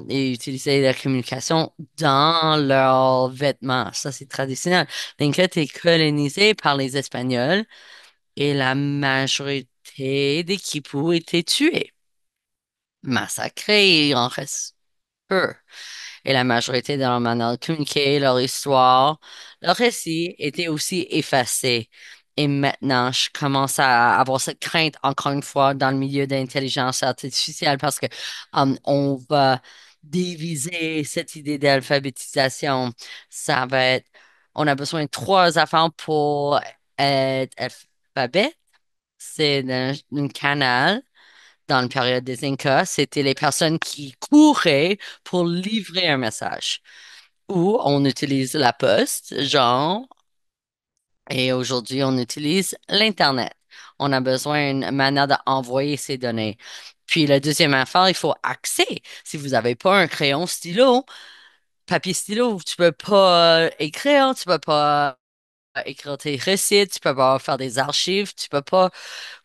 et utiliser la communication dans leurs vêtements. Ça, c'est traditionnel. L'Inca est colonisé par les Espagnols et la majorité des Kipous étaient tués, massacrés, il en reste peu et la majorité de leur manière de communiquer, leur histoire, leur récit était aussi effacé. Et maintenant, je commence à avoir cette crainte, encore une fois, dans le milieu de l'intelligence artificielle parce que on va diviser cette idée d'alphabétisation. Ça va être, on a besoin de trois affaires pour être alphabet. C'est un canal dans la période des Incas, c'était les personnes qui couraient pour livrer un message. Ou on utilise la poste, genre, et aujourd'hui, on utilise l'Internet. On a besoin d'une manière d'envoyer ces données. Puis la deuxième affaire, il faut accès. Si vous n'avez pas un crayon stylo, papier stylo, tu peux pas écrire, tu peux pas écrire tes récits, tu peux pas faire des archives, tu peux pas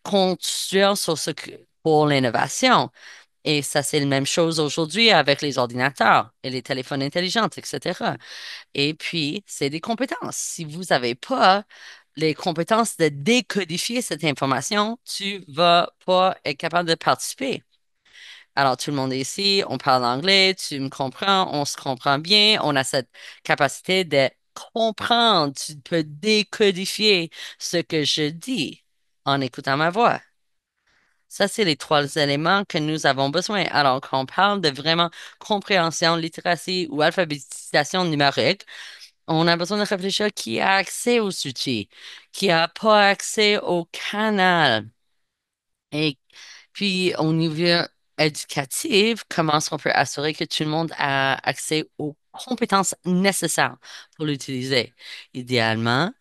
construire sur pour l'innovation. Et ça, c'est la même chose aujourd'hui avec les ordinateurs et les téléphones intelligents, etc. Et puis, c'est des compétences. Si vous n'avez pas les compétences de décodifier cette information, tu vas pas être capable de participer. Alors, tout le monde est ici, on parle anglais, tu me comprends, on se comprend bien, on a cette capacité de comprendre. Tu peux décodifier ce que je dis en écoutant ma voix. Ça, c'est les trois éléments que nous avons besoin. Alors, quand on parle de vraiment compréhension, littératie ou alphabétisation numérique, on a besoin de réfléchir qui a accès aux outils, qui a pas accès au canal. Et puis, au niveau éducatif, comment est-ce qu'on peut assurer que tout le monde a accès aux compétences nécessaires pour l'utiliser? Idéalement,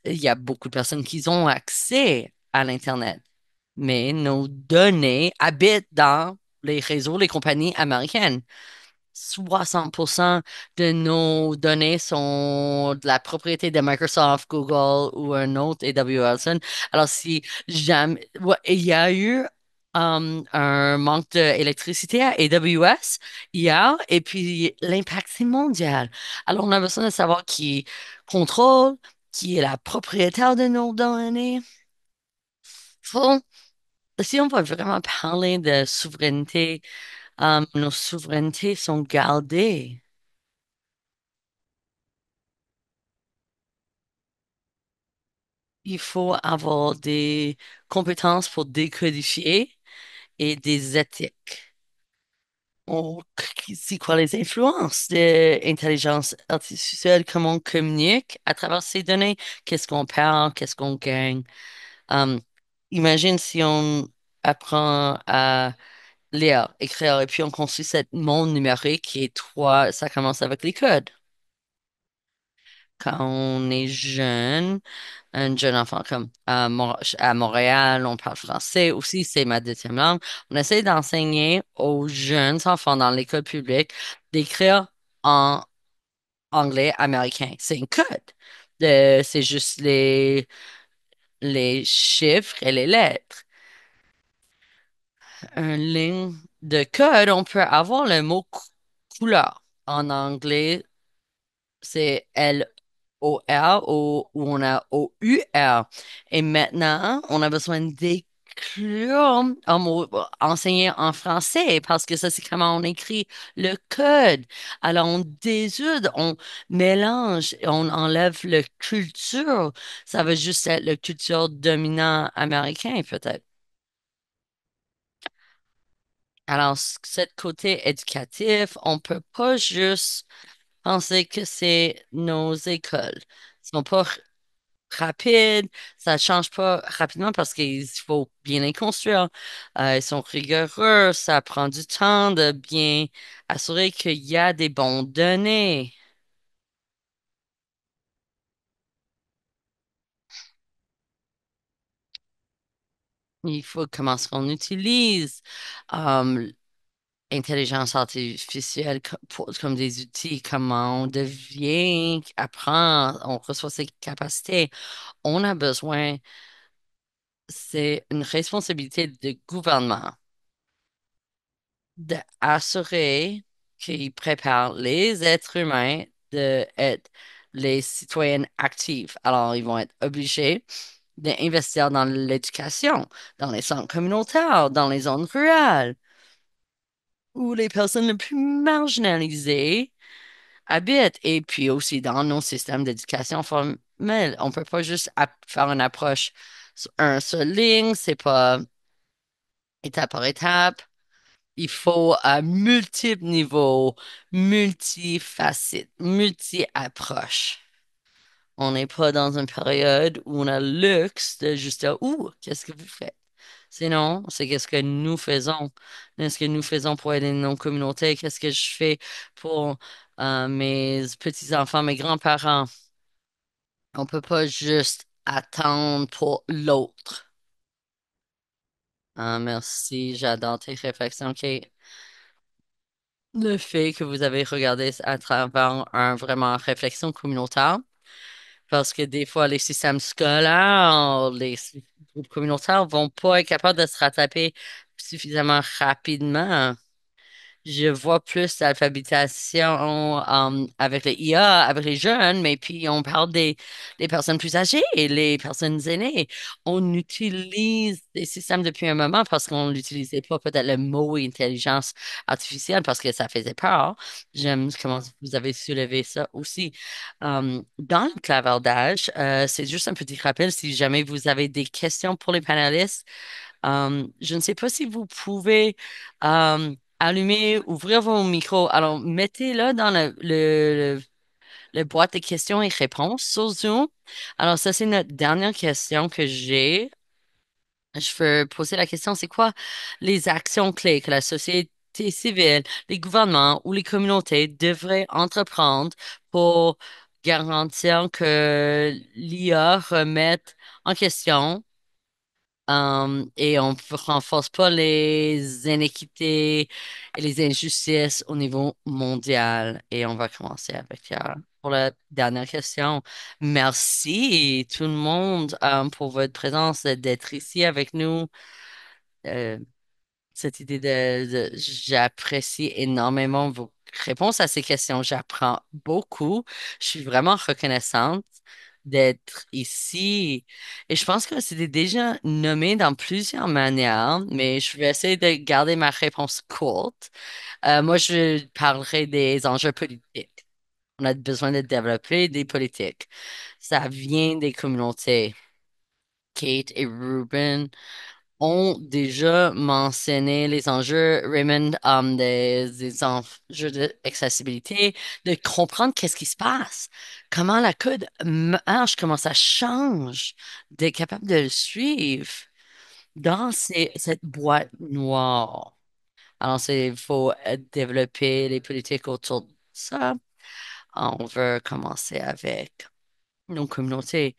il y a beaucoup de personnes qui ont accès à l'Internet, mais nos données habitent dans les réseaux, les compagnies américaines. 60% de nos données sont de la propriété de Microsoft, Google ou un autre AWS. Alors, si jamais, ouais, il y a eu un manque d'électricité à AWS hier, et puis l'impact, c'est mondial. Alors, on a besoin de savoir qui contrôle, qui est la propriétaire de nos données. Faut- Si on va vraiment parler de souveraineté, nos souverainetés sont gardées. Il faut avoir des compétences pour décodifier et des éthiques. On- c'est quoi les influences de l'intelligence artificielle? Comment on communique à travers ces données? Qu'est-ce qu'on perd? Qu'est-ce qu'on gagne? Hum, Imagine si on apprend à lire, écrire, et puis on construit ce monde numérique qui est trois, ça commence avec les codes. Quand on est jeune, un jeune enfant comme à Montréal, on parle français aussi, c'est ma deuxième langue. On essaie d'enseigner aux jeunes enfants dans l'école publique d'écrire en anglais américain. C'est un code. C'est juste les chiffres et les lettres. Une ligne de code, on peut avoir le mot couleur. En anglais, c'est L-O-R où on a O-U-R. Et maintenant, on a besoin d'écrire enseigner en français parce que ça, c'est comment on écrit le code. Alors, on désude, on mélange, on enlève la culture. Ça va juste être la culture dominante américaine, peut-être. Alors, cette côté éducatif, on peut pas juste penser que c'est nos écoles. Ils sont pas rapides, ça change pas rapidement parce qu'il faut bien les construire. Ils sont rigoureux, ça prend du temps de bien assurer qu'il y a des bons données. Il faut comment est-ce qu'on utilise euh, l'intelligence artificielle comme des outils, comment on devient, apprend, on reçoit ses capacités. On a besoin, c'est une responsabilité du gouvernement d'assurer qu'ils préparent les êtres humains de être les citoyens actifs. Alors, ils vont être obligés d'investir dans l'éducation, dans les centres communautaires, dans les zones rurales, où les personnes les plus marginalisées habitent, et puis aussi dans nos systèmes d'éducation formelle. On peut pas juste faire une approche sur un seul ligne, c'est pas étape par étape. Il faut à multiples niveaux, multifacettes, multi-approches. On n'est pas dans une période où on a le luxe de juste dire, ouh, qu'est-ce que vous faites? Sinon, c'est qu'est-ce que nous faisons? Qu'est-ce que nous faisons pour aider nos communautés? Qu'est-ce que je fais pour mes petits-enfants, mes grands-parents? On peut pas juste attendre pour l'autre. Ah, merci, j'adore tes réflexions, Kate. Le fait que vous avez regardé à travers un vraiment réflexion communautaire, parce que des fois, les systèmes scolaires, les groupes communautaires vont pas être capables de se rattraper suffisamment rapidement. Je vois plus d'alphabétisation avec les IA, avec les jeunes, mais puis on parle des personnes plus âgées et les personnes aînées. On utilise des systèmes depuis un moment parce qu'on n'utilisait pas peut-être le mot intelligence artificielle parce que ça faisait peur. J'aime comment vous avez soulevé ça aussi. Dans le clavardage, c'est juste un petit rappel si jamais vous avez des questions pour les panélistes. Je ne sais pas si vous pouvez allumer, ouvrir vos micros. Alors, mettez-le dans le boîte de questions et réponses sur Zoom. Alors, ça, c'est notre dernière question que j'ai. Je veux poser la question, c'est quoi les actions clés que la société civile, les gouvernements ou les communautés devraient entreprendre pour garantir que l'IA remette en question et on ne renforce pas les inéquités et les injustices au niveau mondial. Et on va commencer avec pour la dernière question. Merci tout le monde pour votre présence, d'être ici avec nous. Euh, Cette idée j'apprécie énormément vos réponses à ces questions. J'apprends beaucoup. Je suis vraiment reconnaissante d'être ici. Et je pense que c'était déjà nommé dans plusieurs manières, mais je vais essayer de garder ma réponse courte. Moi, je parlerai des enjeux politiques. On a besoin de développer des politiques. Ça vient des communautés. Kate et Ruben ont déjà mentionné les enjeux, Raymond, des enjeux d'accessibilité, de comprendre qu'est-ce qui se passe, comment la code marche, comment ça change, d'être capable de le suivre dans cette boîte noire. Alors, il faut développer les politiques autour de ça. On veut commencer avec nos communautés.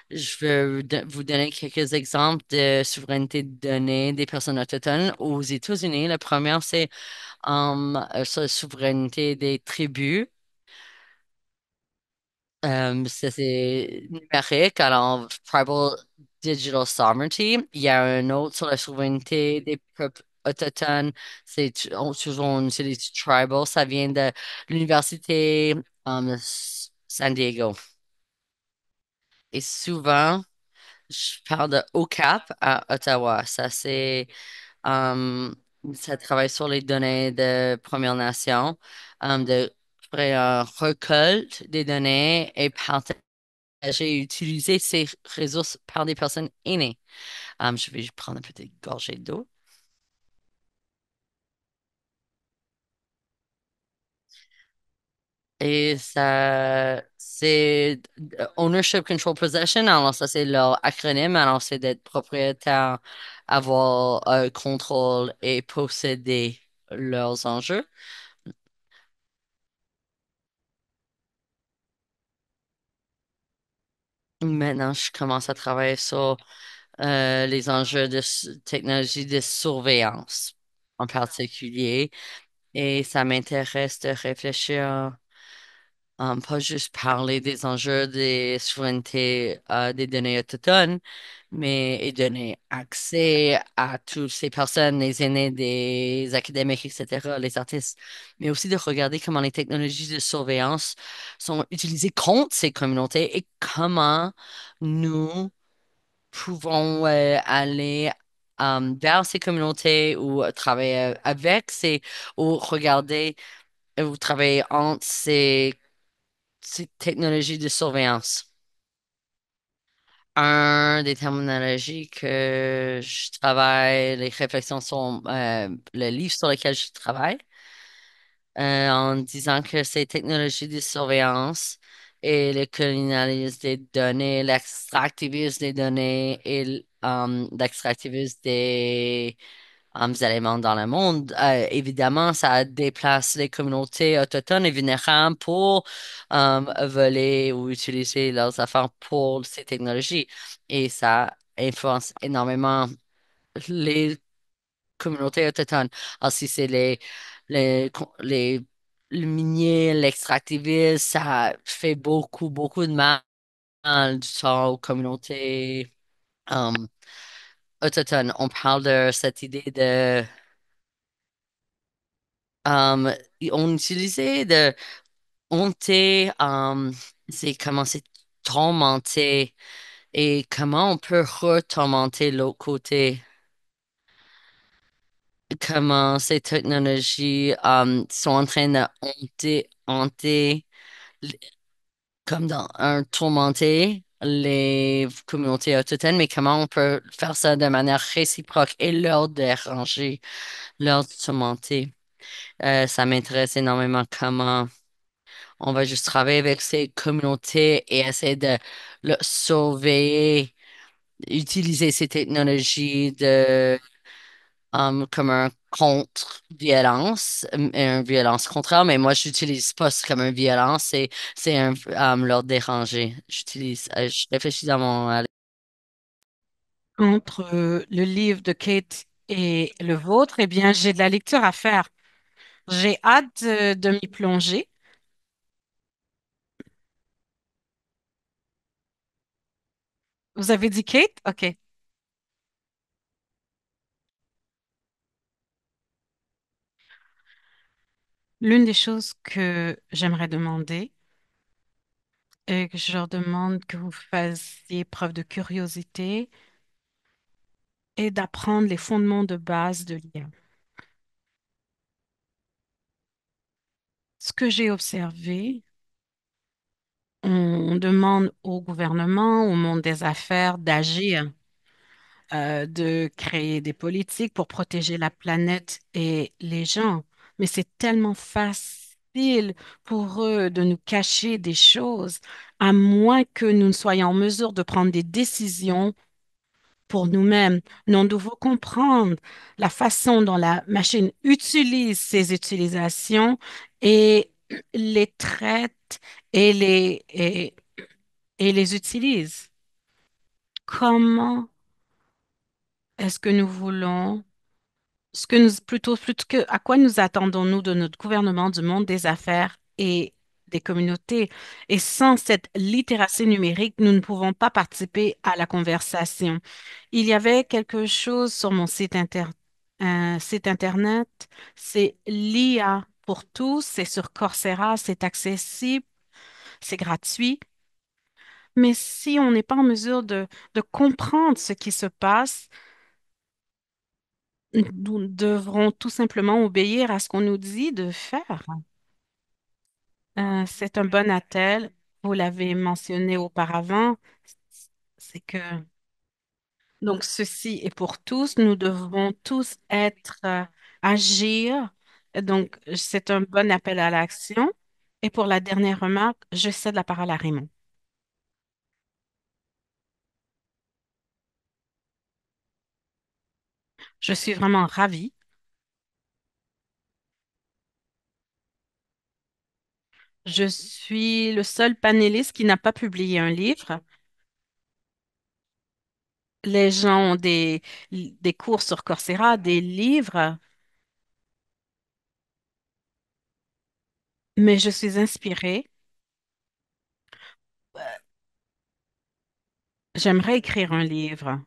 Je vais vous donner quelques exemples de souveraineté de données des personnes autochtones aux États-Unis. Le premier, c'est sur la souveraineté des tribus. Ça, c'est numérique. Alors, Tribal Digital Sovereignty. Il y a un autre sur la souveraineté des peuples autochtones. Toujours, on utilise Tribal. Ça vient de l'Université San Diego. Et souvent, je parle de OCAP à Ottawa. Um, Ça travaille sur les données de Première Nation, de faire un récolte des données et partager et utiliser ces ressources par des personnes aînées. Je vais prendre une petite gorgée d'eau. Et ça, c'est Ownership Control Possession. Alors, ça, c'est leur acronyme. Alors, c'est d'être propriétaire, avoir contrôle et posséder leurs enjeux. Maintenant, je commence à travailler sur les enjeux de technologie de surveillance en particulier. Et ça m'intéresse de réfléchir. Pas juste parler des enjeux des souverainetés des données autochtones, mais et donner accès à toutes ces personnes, les aînés, des académiques, etc., les artistes, mais aussi de regarder comment les technologies de surveillance sont utilisées contre ces communautés et comment nous pouvons aller vers ces communautés ou travailler avec ces, ou regarder ou travailler entre ces technologies de surveillance. Un des terminologies que je travaille, les réflexions sont le livre sur lequel je travaille, en disant que ces technologies de surveillance et le colonialisme des données, l'extractivisme des données et l'extractivisme des éléments dans le monde. Évidemment, ça déplace les communautés autochtones et vulnérables pour voler ou utiliser leurs affaires pour ces technologies. Et ça influence énormément les communautés autochtones. Alors, si c'est les, le minier, l'extractivisme, ça fait beaucoup, beaucoup de mal du sang aux communautés euh, autochtones. On parle de cette idée de Um, on utilisait de honter, c'est comment c'est tourmenter et comment on peut retomber l'autre côté. Comment ces technologies sont en train de hanter l- comme dans un tourmenter les communautés autochtones, mais comment on peut faire ça de manière réciproque et leur déranger, leur tourmenter. Ça m'intéresse énormément comment on va juste travailler avec ces communautés et essayer de surveiller, utiliser ces technologies comme un contre-violence, une violence contraire, mais moi, je n'utilise pas ça comme une violence, c'est leur déranger. Je réfléchis dans mon Entre le livre de Kate et le vôtre, eh bien, j'ai de la lecture à faire. J'ai hâte de m'y plonger. Vous avez dit Kate? OK. L'une des choses que j'aimerais demander est que je leur demande que vous fassiez preuve de curiosité et d'apprendre les fondements de base de l'IA. Ce que j'ai observé, on demande au gouvernement, au monde des affaires d'agir, de créer des politiques pour protéger la planète et les gens. Mais c'est tellement facile pour eux de nous cacher des choses, à moins que nous ne soyons en mesure de prendre des décisions pour nous-mêmes. Nous devons comprendre la façon dont la machine utilise ses utilisations et les traite et les utilise. Comment est-ce que nous voulons, ce que nous, plutôt que, à quoi nous attendons-nous de notre gouvernement, du monde des affaires et des communautés? Et sans cette littératie numérique, nous ne pouvons pas participer à la conversation. Il y avait quelque chose sur mon un site internet, c'est l'IA pour tous, c'est sur Coursera, c'est accessible, c'est gratuit. Mais si on n'est pas en mesure de comprendre ce qui se passe, nous devrons tout simplement obéir à ce qu'on nous dit de faire. C'est un bon attel. Vous l'avez mentionné auparavant. C'est que, donc, ceci est pour tous. Nous devons tous agir. Donc, c'est un bon appel à l'action. Et pour la dernière remarque, je cède la parole à Raymond. Je suis vraiment ravie. Je suis le seul panéliste qui n'a pas publié un livre. Les gens ont des cours sur Coursera, des livres, mais je suis inspirée. J'aimerais écrire un livre.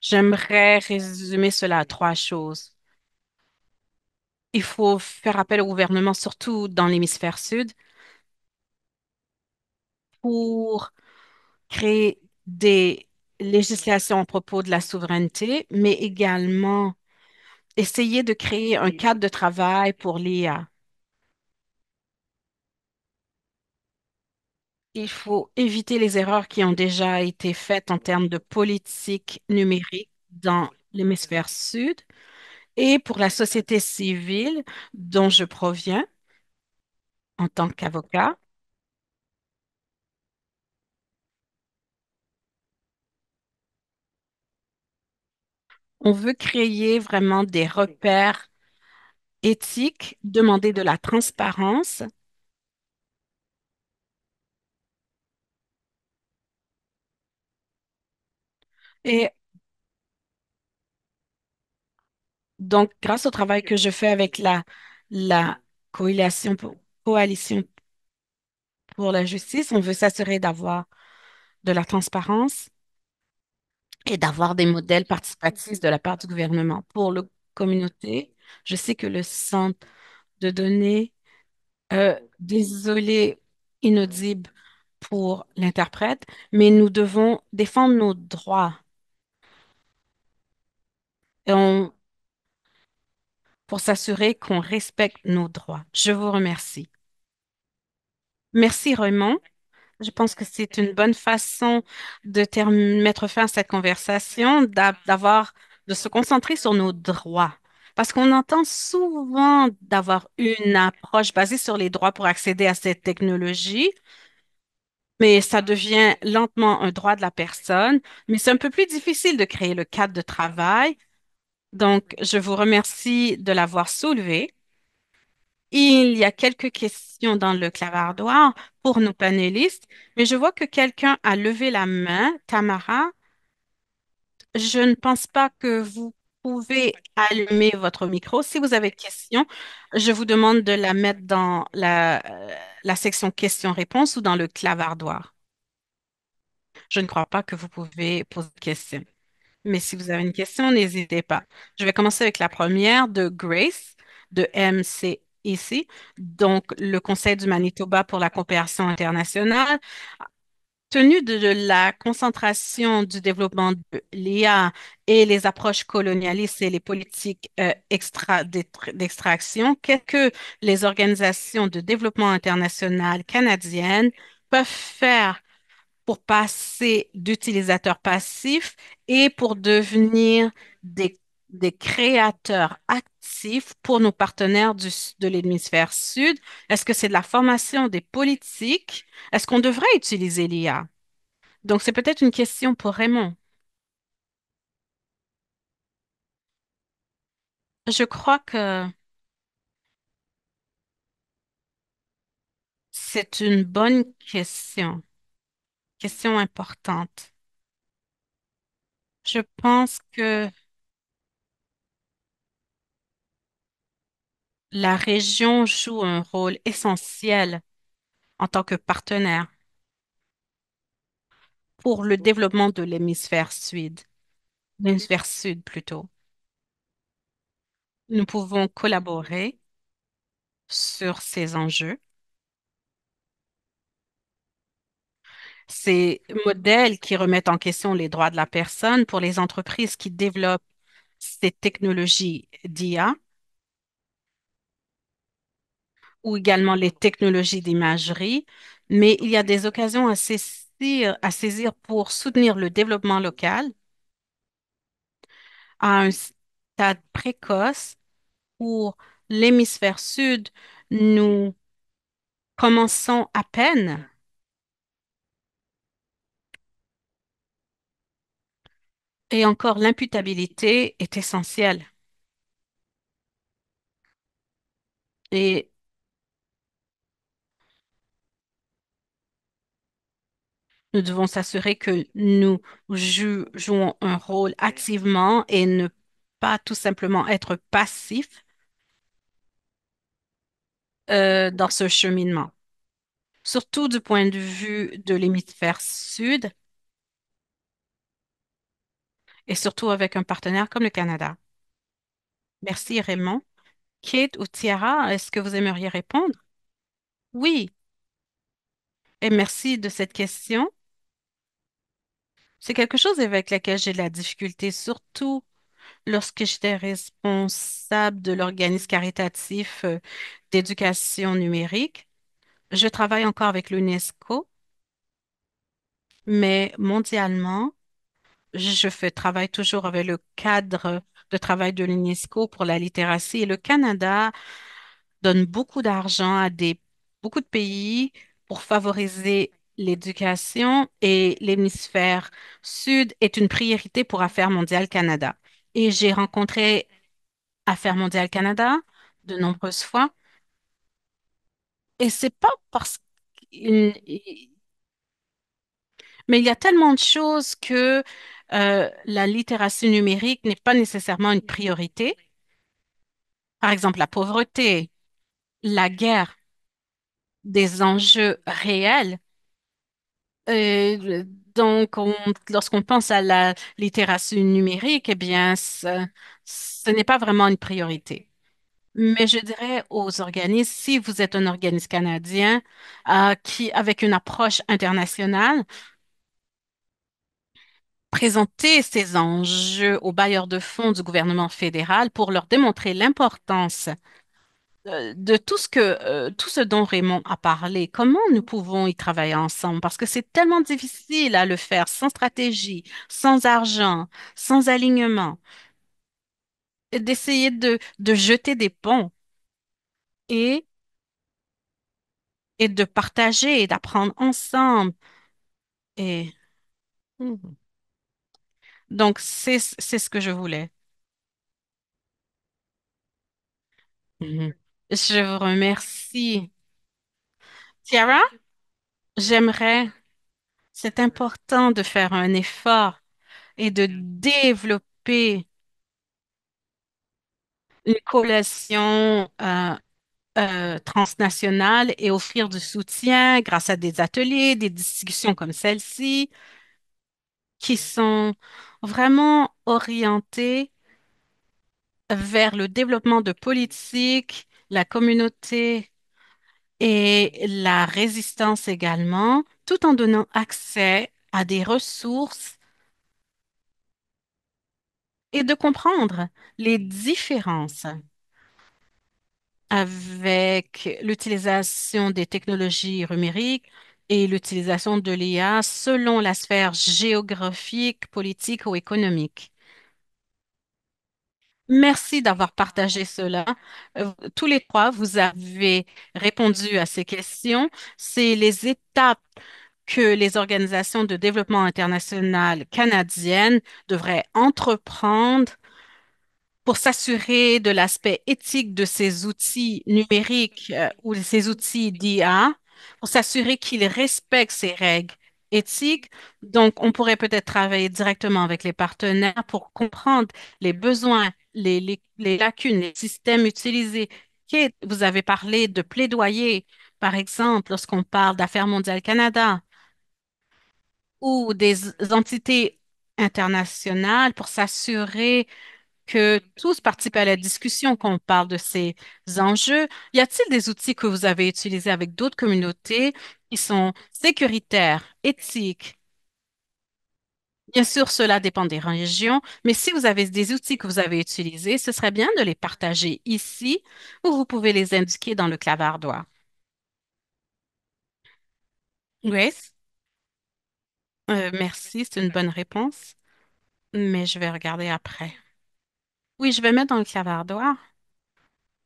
J'aimerais résumer cela à trois choses. Il faut faire appel au gouvernement, surtout dans l'hémisphère sud, pour créer des législations à propos de la souveraineté, mais également essayer de créer un cadre de travail pour l'IA. Il faut éviter les erreurs qui ont déjà été faites en termes de politique numérique dans l'hémisphère sud et pour la société civile dont je proviens en tant qu'avocat. On veut créer vraiment des repères éthiques, demander de la transparence. Et donc, grâce au travail que je fais avec la coalition pour la justice, on veut s'assurer d'avoir de la transparence et d'avoir des modèles participatifs de la part du gouvernement. Pour la communauté, je sais que le centre de données, désolé, inaudible pour l'interprète, mais nous devons défendre nos droits et pour s'assurer qu'on respecte nos droits. Je vous remercie. Merci, Raymond. Je pense que c'est une bonne façon de mettre fin à cette conversation, de se concentrer sur nos droits. Parce qu'on entend souvent d'avoir une approche basée sur les droits pour accéder à cette technologie, mais ça devient lentement un droit de la personne. Mais c'est un peu plus difficile de créer le cadre de travail. Donc, je vous remercie de l'avoir soulevé. Il y a quelques questions dans le clavardoir pour nos panélistes, mais je vois que quelqu'un a levé la main. Tamara, je ne pense pas que vous pouvez allumer votre micro. Si vous avez une question, je vous demande de la mettre dans la section questions-réponses ou dans le clavardoir. Je ne crois pas que vous pouvez poser de questions. Mais si vous avez une question, n'hésitez pas. Je vais commencer avec la première de Grace de MCEC, donc le Conseil du Manitoba pour la coopération internationale. Tenu de la concentration du développement de l'IA et les approches colonialistes et les politiques d'extraction, qu'est-ce que les organisations de développement international canadiennes peuvent faire pour passer d'utilisateurs passifs et pour devenir des, des créateurs actifs pour nos partenaires de l'hémisphère sud? Est-ce que c'est de la formation des politiques? Est-ce qu'on devrait utiliser l'IA? Donc, c'est peut-être une question pour Raymond. Je crois que c'est une bonne question importante. Je pense que la région joue un rôle essentiel en tant que partenaire pour le développement de l'hémisphère sud plutôt. Nous pouvons collaborer sur ces enjeux. Ces modèles qui remettent en question les droits de la personne pour les entreprises qui développent ces technologies d'IA ou également les technologies d'imagerie, mais il y a des occasions à saisir pour soutenir le développement local à un stade précoce pour l'hémisphère sud. Nous commençons à peine et encore l'imputabilité est essentielle. Et nous devons s'assurer que nous jouons un rôle activement et ne pas tout simplement être passifs dans ce cheminement. Surtout du point de vue de l'hémisphère sud et surtout avec un partenaire comme le Canada. Merci, Raymond. Kate ou Tiara, est-ce que vous aimeriez répondre? Oui, et merci de cette question. C'est quelque chose avec laquelle j'ai de la difficulté, surtout lorsque j'étais responsable de l'organisme caritatif d'éducation numérique. Je travaille encore avec l'UNESCO, mais mondialement, travaille toujours avec le cadre de travail de l'UNESCO pour la littératie et le Canada donne beaucoup d'argent beaucoup de pays pour favoriser l'éducation et l'hémisphère sud est une priorité pour Affaires mondiales Canada. Et j'ai rencontré Affaires mondiales Canada de nombreuses fois et c'est pas parce qu'il mais il y a tellement de choses que la littératie numérique n'est pas nécessairement une priorité. Par exemple, la pauvreté, la guerre, des enjeux réels. Euh, donc, lorsqu'on pense à la littératie numérique, eh bien, ce n'est pas vraiment une priorité. Mais je dirais aux organismes, si vous êtes un organisme canadien avec une approche internationale, présenter ces enjeux aux bailleurs de fonds du gouvernement fédéral pour leur démontrer l'importance de tout ce dont Raymond a parlé. Comment nous pouvons y travailler ensemble? Parce que c'est tellement difficile à le faire sans stratégie, sans argent, sans alignement, et d'essayer de jeter des ponts et, et de partager et d'apprendre ensemble. Et Mhm. donc, c'est ce que je voulais. Mhm. Je vous remercie. Tiara, j'aimerais, c'est important de faire un effort et de développer une coalition transnationale et offrir du soutien grâce à des ateliers, des discussions comme celle-ci, qui sont vraiment orientés vers le développement de politiques, la communauté et la résistance également, tout en donnant accès à des ressources et de comprendre les différences avec l'utilisation des technologies numériques et l'utilisation de l'IA selon la sphère géographique, politique ou économique. Merci d'avoir partagé cela. Tous les trois, vous avez répondu à ces questions. C'est les étapes que les organisations de développement international canadiennes devraient entreprendre pour s'assurer de l'aspect éthique de ces outils numériques ou de ces outils d'IA, pour s'assurer qu'ils respectent ces règles éthiques. Donc, on pourrait peut-être travailler directement avec les partenaires pour comprendre les besoins, les lacunes, les systèmes utilisés. Vous avez parlé de plaidoyer, par exemple, lorsqu'on parle d'Affaires mondiales Canada ou des entités internationales pour s'assurer que tous participent à la discussion quand on parle de ces enjeux. Y a-t-il des outils que vous avez utilisés avec d'autres communautés qui sont sécuritaires, éthiques? Bien sûr, cela dépend des régions, mais si vous avez des outils que vous avez utilisés, ce serait bien de les partager ici ou vous pouvez les indiquer dans le clavardoir. Grace, merci, c'est une bonne réponse, mais je vais regarder après. Oui, je vais mettre dans le clavardoir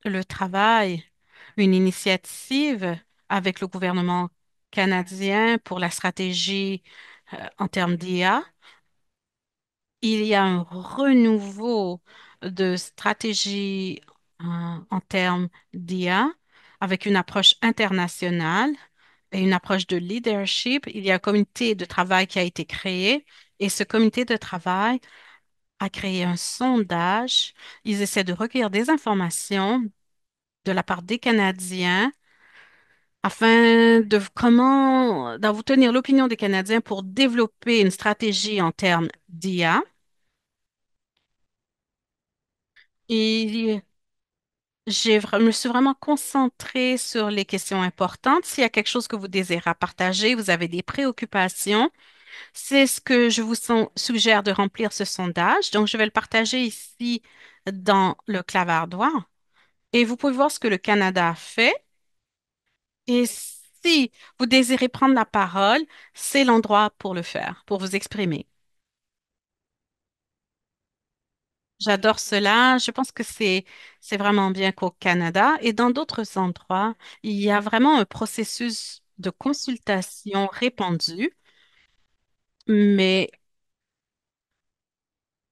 le travail, une initiative avec le gouvernement canadien pour la stratégie en termes d'IA. Il y a un renouveau de stratégie en termes d'IA avec une approche internationale et une approche de leadership. Il y a un comité de travail qui a été créé et ce comité de travail a créé un sondage. Ils essaient de recueillir des informations de la part des Canadiens afin de d'obtenir l'opinion des Canadiens pour développer une stratégie en termes d'IA. Et me suis vraiment concentrée sur les questions importantes. S'il y a quelque chose que vous désirez partager, vous avez des préoccupations, c'est ce que je vous suggère de remplir ce sondage. Donc, je vais le partager ici dans le clavardoir. Et vous pouvez voir ce que le Canada a fait. Et si vous désirez prendre la parole, c'est l'endroit pour le faire, pour vous exprimer. J'adore cela. Je pense que c'est vraiment bien qu'au Canada et dans d'autres endroits, il y a vraiment un processus de consultation répandu, mais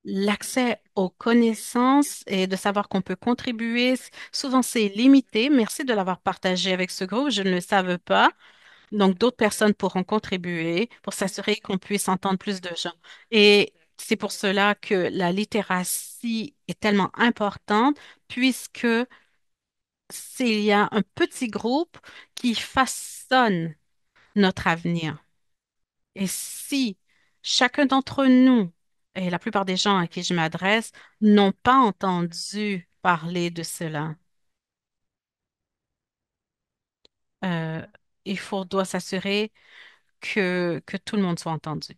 l'accès aux connaissances et de savoir qu'on peut contribuer, souvent c'est limité. Merci de l'avoir partagé avec ce groupe. Je ne le savais pas. Donc, d'autres personnes pourront contribuer pour s'assurer qu'on puisse entendre plus de gens. Et c'est pour cela que la littératie est tellement importante, puisque s'il y a un petit groupe qui façonne notre avenir. Et si chacun d'entre nous, et la plupart des gens à qui je m'adresse, n'ont pas entendu parler de cela, euh, doit s'assurer que tout le monde soit entendu.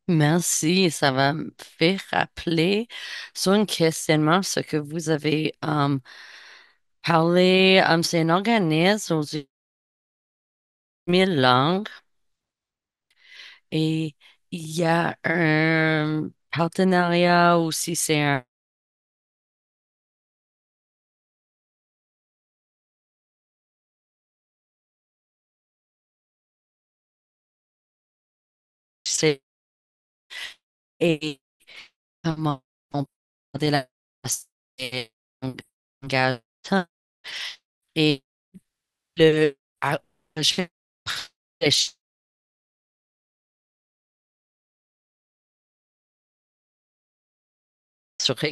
Merci, ça va me faire rappeler sur un questionnement ce que vous avez parlé. C'est un organisme aux 1000 langues et il y a un partenariat aussi, c'est comment on peut la langage et le je vais réfléchir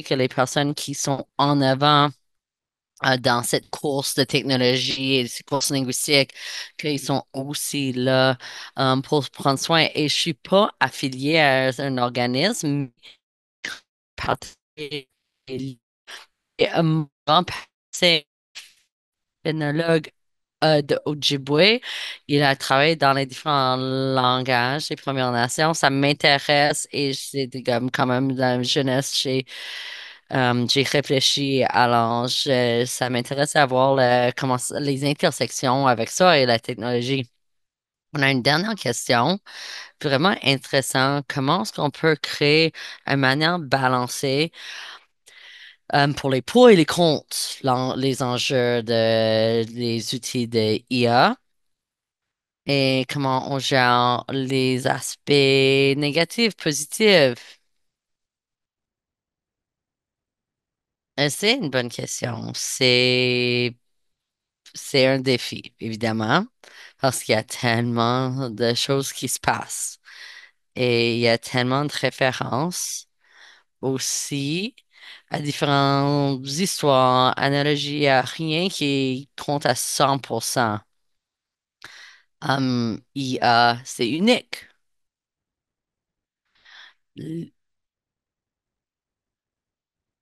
que les personnes qui sont en avant dans cette course de technologie et cette course linguistique, qu'ils sont aussi là pour prendre soin. Et je suis pas affiliée à un organisme, mais un grand ethnologue de Ojibwe. Il a travaillé dans les différents langages des Premières Nations. Ça m'intéresse et c'était comme quand même dans la jeunesse, j'ai réfléchi. Alors, ça m'intéresse à voir les intersections avec ça et la technologie. On a une dernière question, vraiment intéressante. Comment est-ce qu'on peut créer une manière balancée pour les pour et les contre, les enjeux des outils de IA et comment on gère les aspects négatifs, positifs? C'est une bonne question. C'est un défi, évidemment, parce qu'il y a tellement de choses qui se passent et il y a tellement de références aussi à différentes histoires, analogies, il n'y a rien qui compte à 100%. IA, c'est unique.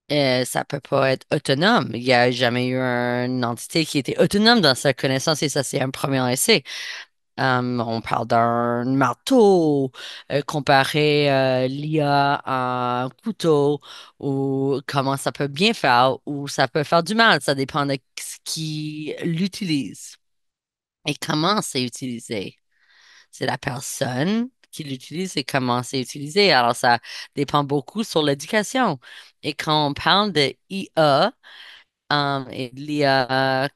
Ça peut pas être autonome. Il n'y a jamais eu une entité qui était autonome dans sa connaissance et ça, c'est un premier essai. On parle d'un marteau comparé l'IA à un couteau ou comment ça peut bien faire ou ça peut faire du mal. Ça dépend de qui l'utilise et comment c'est utilisé. C'est la personne qui l'utilise et comment c'est utilisé. Alors, ça dépend beaucoup sur l'éducation. Et quand on parle de IA et de l'IA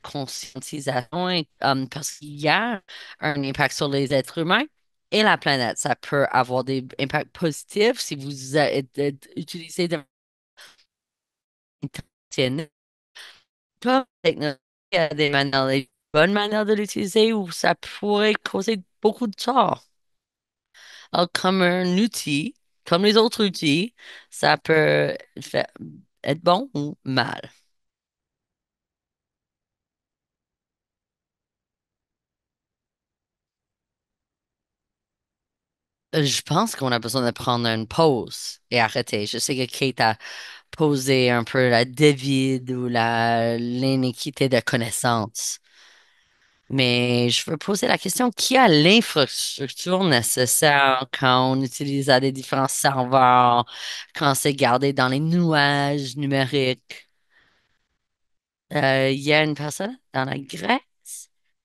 conscientisation, parce qu'il y a un impact sur les êtres humains et la planète. Ça peut avoir des impacts positifs si vous utilisez de intention comme technologie, il y a des manières, des bonnes manières de l'utiliser ou ça pourrait causer beaucoup de tort. Alors, comme un outil, comme les autres outils, ça peut être bon ou mal. Je pense qu'on a besoin de prendre une pause et arrêter. Je sais que Kate a posé un peu la dévide ou l'iniquité de connaissances. Mais je veux poser la question, qui a l'infrastructure nécessaire quand on utilise des différents serveurs, quand c'est gardé dans les nuages numériques? Il y a une personne dans la Grèce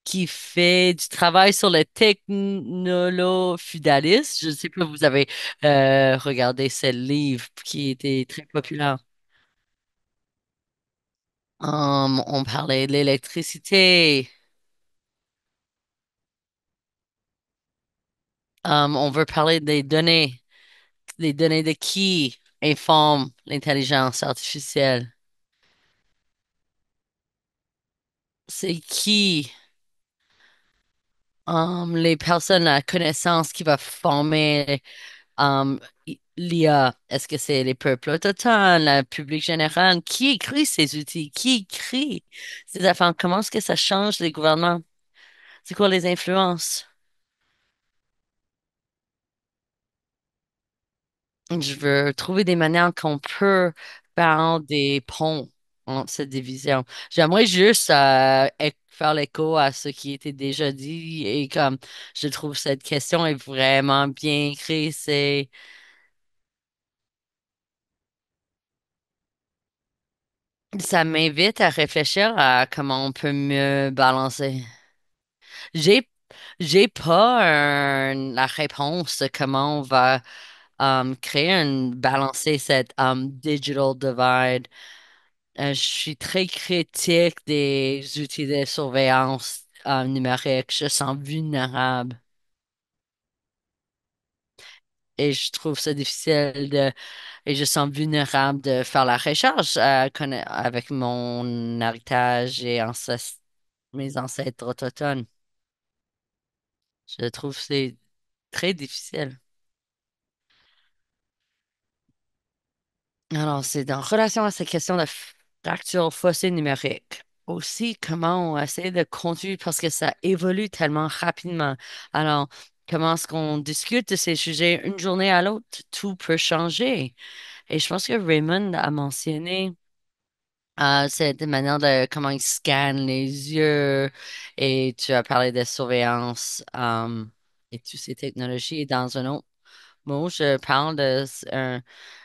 qui fait du travail sur le technolo-féudalisme. Je ne sais pas, vous avez regardé ce livre qui était très populaire. On parlait de l'électricité. On veut parler des données de qui informent l'intelligence artificielle. C'est qui, les personnes, la connaissance qui va former l'IA. Est-ce que c'est les peuples autochtones, le public général? Qui écrit ces outils? Qui écrit ces affaires? Comment est-ce que ça change les gouvernements? C'est quoi les influences? Je veux trouver des manières qu'on peut faire des ponts entre cette division. J'aimerais juste faire l'écho à ce qui était déjà dit et comme je trouve cette question est vraiment bien écrite. Ça m'invite à réfléchir à comment on peut mieux balancer. J'ai, j'ai pas la réponse de comment on va créer balancer cette digital divide. Je suis très critique des outils de surveillance numérique. Je sens vulnérable. et je trouve ça difficile et je sens vulnérable de faire la recherche avec mon héritage et mes ancêtres autochtones. Je trouve que c'est très difficile. Alors, c'est en relation à ces questions de fracture fossile numérique. Aussi, comment on essaie de continuer parce que ça évolue tellement rapidement. Alors, comment est-ce qu'on discute de ces sujets une journée à l'autre? Tout peut changer. Et je pense que Raymond a mentionné cette manière de comment ils scannent les yeux et tu as parlé de surveillance et toutes ces technologies. Et dans un autre mot, je parle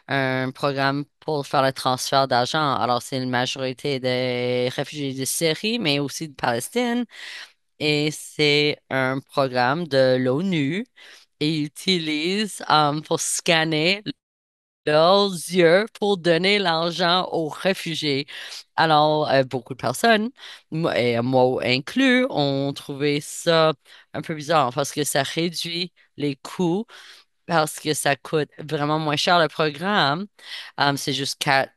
un programme pour faire le transfert d'argent. Alors, c'est une majorité des réfugiés de Syrie, mais aussi de Palestine. Et c'est un programme de l'ONU et ils utilisent pour scanner leurs yeux pour donner l'argent aux réfugiés. Alors, beaucoup de personnes, et moi inclus, ont trouvé ça un peu bizarre parce que ça réduit les coûts, parce que ça coûte vraiment moins cher le programme. C'est juste 4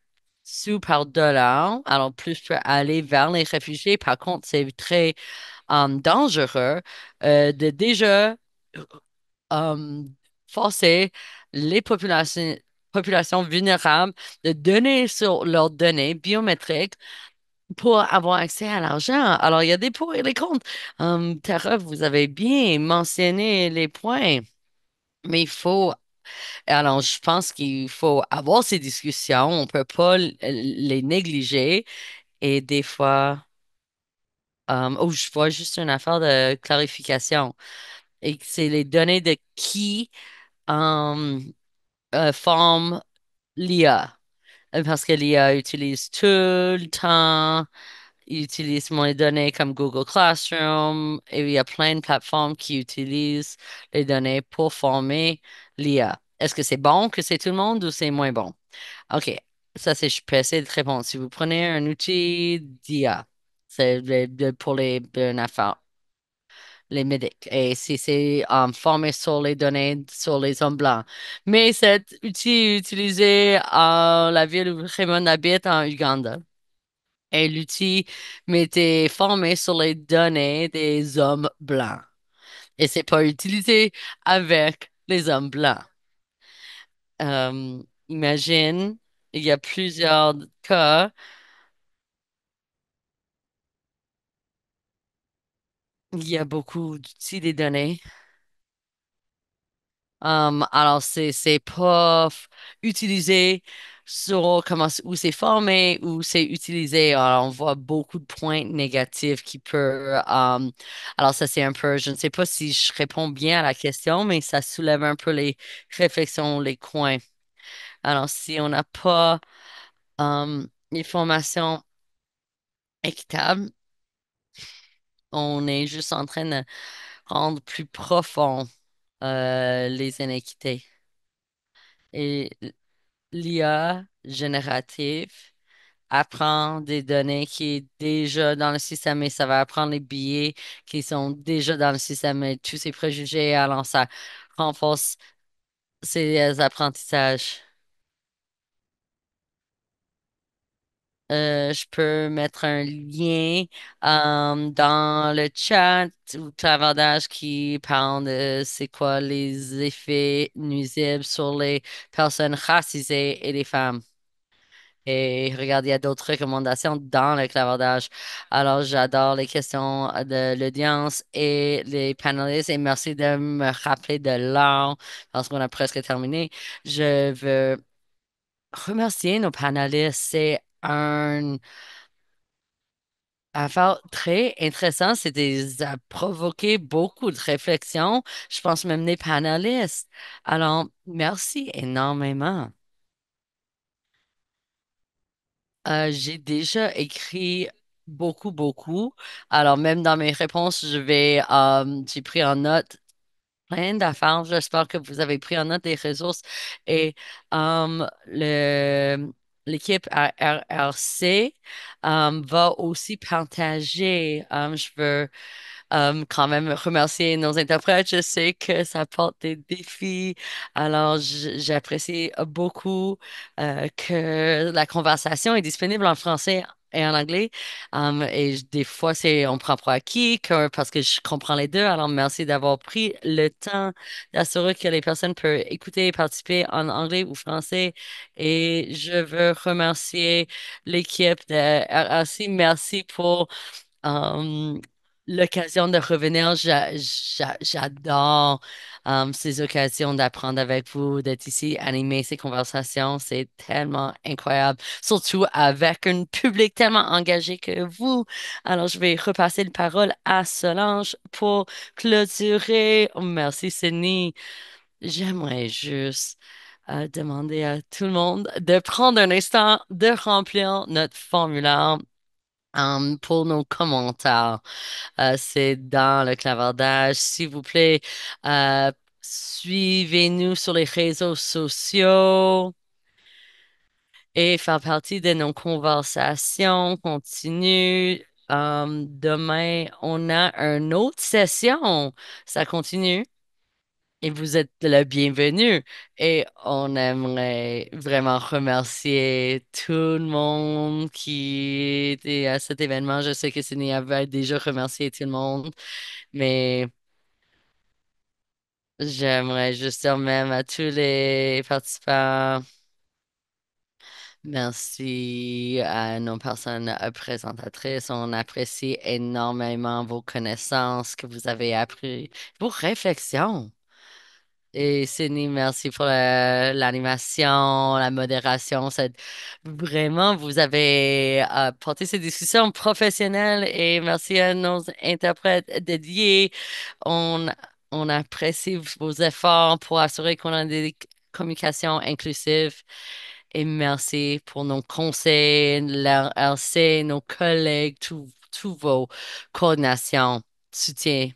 sous par dollar. Alors, plus peut aller vers les réfugiés. Par contre, c'est très dangereux de déjà euh, forcer les populations vulnérables de donner sur leurs données biométriques pour avoir accès à l'argent. Alors, il y a des pour et des contre. Tara, vous avez bien mentionné les points, mais il faut, alors je pense qu'il faut avoir ces discussions. On ne peut pas les négliger et des fois, oh, je vois juste une affaire de clarification. Et que c'est les données de qui forment l'IA. Parce que l'IA utilise tout le temps, il utilise mes données comme Google Classroom, et il y a plein de plateformes qui utilisent les données pour former l'IA. Est-ce que c'est bon que c'est tout le monde ou c'est moins bon? OK, ça c'est, je peux essayer de te répondre. Si vous prenez un outil d'IA, c'est pour une affaire les médics. Et si c'est formé sur les données sur les hommes blancs. Mais cet outil est utilisé à la ville où Raymond habite en Uganda. Et l'outil m'était formé sur les données des hommes blancs. Et c'est pas utilisé avec les hommes blancs. Imagine, il y a plusieurs cas, il y a beaucoup d'outils des données. Alors, c'est pas utilisé sur où c'est formé, où c'est utilisé. Alors, on voit beaucoup de points négatifs qui peuvent. Alors, ça, c'est un peu, je ne sais pas si je réponds bien à la question, mais ça soulève un peu les réflexions, les coins. Alors, si on n'a pas une formation équitable, on est juste en train de rendre plus profond les inéquités. Et l'IA générative apprend des données qui est déjà dans le système et ça va apprendre les billets qui sont déjà dans le système et tous ces préjugés. Alors, ça renforce ces apprentissages. Je peux mettre un lien dans le chat ou clavardage qui parle de c'est quoi les effets nuisibles sur les personnes racisées et les femmes. Et regarde, il y a d'autres recommandations dans le clavardage. Alors, j'adore les questions de l'audience et les panélistes. Et merci de me rappeler de l'heure parce qu'on a presque terminé. Je veux remercier nos panélistes. C'est un affaire très intéressant. Ça a provoqué beaucoup de réflexions. Je pense même les panélistes. Alors, merci énormément. J'ai déjà écrit beaucoup, beaucoup. Alors, même dans mes réponses, j'ai pris en note plein d'affaires. J'espère que vous avez pris en note des ressources. Et l'équipe à RRC va aussi partager. Je veux quand même remercier nos interprètes. Je sais que ça porte des défis. Alors, j'apprécie beaucoup que la conversation est disponible en français et en anglais. Des fois, on prend pour acquis parce que je comprends les deux. Alors, merci d'avoir pris le temps d'assurer que les personnes peuvent écouter et participer en anglais ou français. Et je veux remercier l'équipe de RRC. Merci pour euh, l'occasion de revenir. J'adore ces occasions d'apprendre avec vous, d'être ici, animer ces conversations. C'est tellement incroyable, surtout avec un public tellement engagé que vous. Alors, je vais repasser la parole à Solange pour clôturer. Oh, merci, Sydney. J'aimerais juste demander à tout le monde de prendre un instant de remplir notre formulaire pour nos commentaires. C'est dans le clavardage. S'il vous plaît, suivez-nous sur les réseaux sociaux et faire partie de nos conversations continues. Demain, on a une autre session. Ça continue. Et vous êtes le bienvenu. Et on aimerait vraiment remercier tout le monde qui était à cet événement. Je sais que Sydney avait déjà remercié tout le monde, mais j'aimerais juste dire même à tous les participants, merci à nos personnes présentatrices. On apprécie énormément vos connaissances que vous avez appris, vos réflexions. Et Sydney, merci pour l'animation, la modération. Vraiment, vous avez porté ces discussions professionnelles et merci à nos interprètes dédiés. On, on apprécie vos efforts pour assurer qu'on a des communications inclusives. Et merci pour nos conseils, l'RLC, nos collègues, tous vos coordinations, soutien.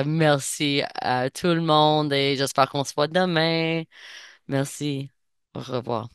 Merci à tout le monde et j'espère qu'on se voit demain. Merci. Au revoir.